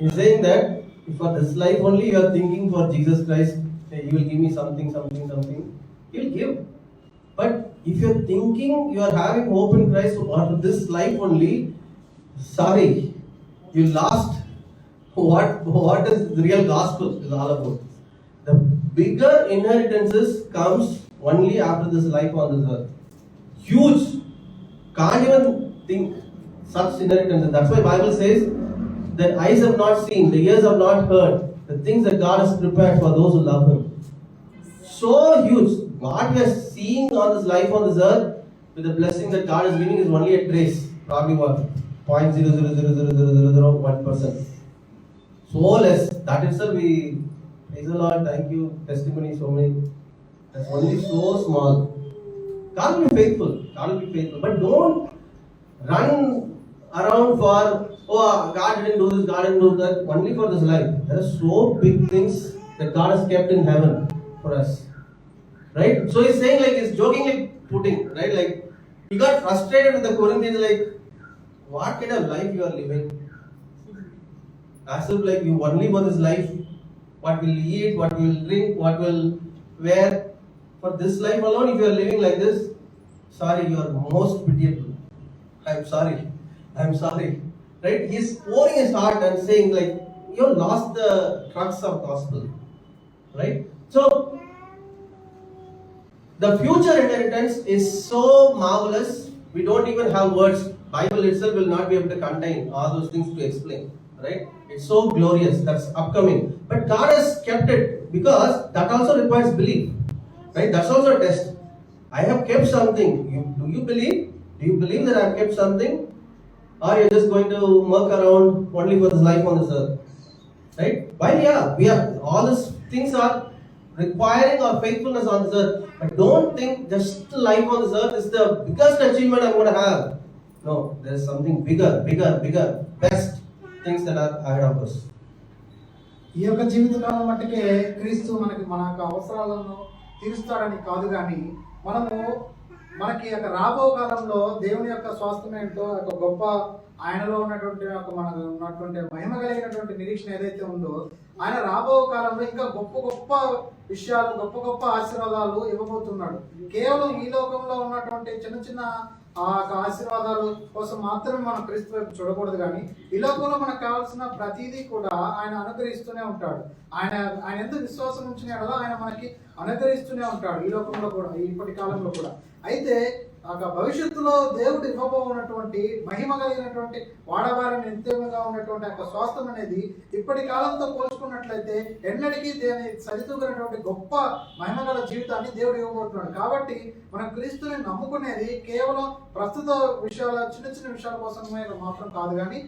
He's saying that if for this life only you are thinking for Jesus Christ, hey, you will give me something, He will give. But if you are thinking you are having hope in Christ for this life only, sorry, you lost what is the real gospel is all about. The bigger inheritances comes only after this life on this earth. Huge. Can't even think such inheritance. That's why Bible says that eyes have not seen, the ears have not heard, the things that God has prepared for those who love Him. So huge. What we are seeing on this life on this earth, with the blessing that God is giving, is only a trace. Probably what? 0.0000001%. So less. That itself we praise the Lord, thank you, testimony so many. That's only so small. God will be faithful. But don't run around for, oh, God didn't do this, God didn't do that, only for this life. There are so big things that God has kept in heaven for us. Right? So he's saying, like, he's jokingly putting, right? Like, he got frustrated with the Corinthians, like, what kind of life you are living? As if like you only for this life, what will eat, what will drink, what will wear. For this life alone, if you are living like this, sorry, you are most pitiable. I'm sorry. Right? He's pouring his heart and saying, like, you lost the crux of gospel. Right? So the future inheritance is so marvelous, we don't even have words. Bible itself will not be able to contain all those things to explain. Right? It's so glorious. That's upcoming. But God has kept it because that also requires belief. Right? That's also a test. I have kept something. Do you believe? Do you believe that I have kept something? Or you're just going to work around only for this life on this earth? Right? While we are all these things are requiring our faithfulness on this earth. But don't think just life on this earth is the biggest achievement I'm going to have. No, there's something bigger, best things that are ahead of us. ఈ యొక్క జీవితకాలం మట్టుకే క్రీస్తు మన యొక్క అవసరాలను తీరుస్తాడని కాదు, కానీ మనకి యొక్క రాబో కాలంలో దేవుని యొక్క స్వాస్థ్యం ఏంటో ఒక గొప్ప ఆయనలో ఉన్నటువంటి మనకు ఉన్నటువంటి మహిమ కలిగినటువంటి నిరీక్షణ ఏదైతే ఉందో, ఆయన రాబో కాలంలో ఇంకా గొప్ప విషయాలు, గొప్ప ఆశీర్వాదాలు ఇవ్వబోతున్నాడు. కేవలం ఈ లోకంలో ఉన్నటువంటి చిన్న ఆ ఆశీర్వాదాలు కోసం మాత్రమే మనం క్రీస్తు వైపు చూడకూడదు, కానీ ఈ లోకంలో మనకు కావాల్సిన ప్రతిదీ కూడా ఆయన అనుగ్రహిస్తూనే ఉంటాడు. ఆయన ఎంత విశ్వాసం ఉంచినా కదా ఆయన మనకి అనుగ్రహిస్తూనే ఉంటాడు ఈ లోకంలో కూడా, ఇప్పటి కాలంలో కూడా. అయితే భవిష్యత్తులో దేవుడు ఇవ్వబోతున్నటువంటి మహిమ కలిగినటువంటి వాడబారిన నిత్యంగా ఉన్నటువంటి యొక్క స్వాస్థ్యం అనేది ఇప్పటి కాలంతో పోల్చుకున్నట్లయితే ఎన్నటికీ దేని సరితూగినటువంటి గొప్ప మహిమ గల జీవితాన్ని దేవుడు ఇవ్వబోతున్నాడు. కాబట్టి మనం క్రీస్తుని నమ్ముకునేది కేవలం ప్రస్తుత విషయాల చిన్న విషయాల కోసమే మాత్రం కాదు, కానీ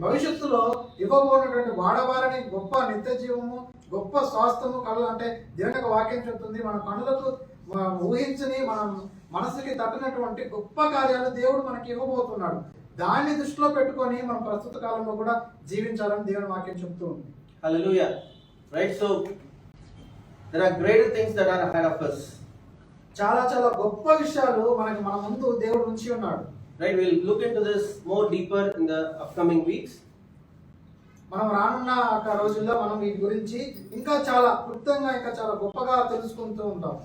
భవిష్యత్తులో ఇవ్వబోతున్నటువంటి వాడబారని గొప్ప నిత్య జీవము, గొప్ప స్వాస్థ్యము అంటే దేవుని యొక్క వాక్యం చెప్తుంది, మన కనులకు ఊహించని మనం మనసుకి తట్టినటువంటి గొప్ప కార్యాలు దేవుడు మనకి ఇవ్వబోతున్నాడు. దాన్ని దృష్టిలో పెట్టుకొని మనం ప్రస్తుత కాలంలో కూడా జీవించాలని దేవుని వాక్యం చెప్తూ ఉంది. Hallelujah. Right? So There are greater things that are ahead of us. చాలా చాలా గొప్ప విషయాలు మనకి మన ముందు దేవుడు ఉంచి ఉన్నాడు. Right? We'll look into this more deeper in the upcoming weeks. మనం రానున్న ఒక రోజుల్లో మనం వీటి గురించి ఇంకా చాలా క్లుప్తంగా ఇంకా చాలా గొప్పగా తెలుసుకుంటూ ఉంటాం.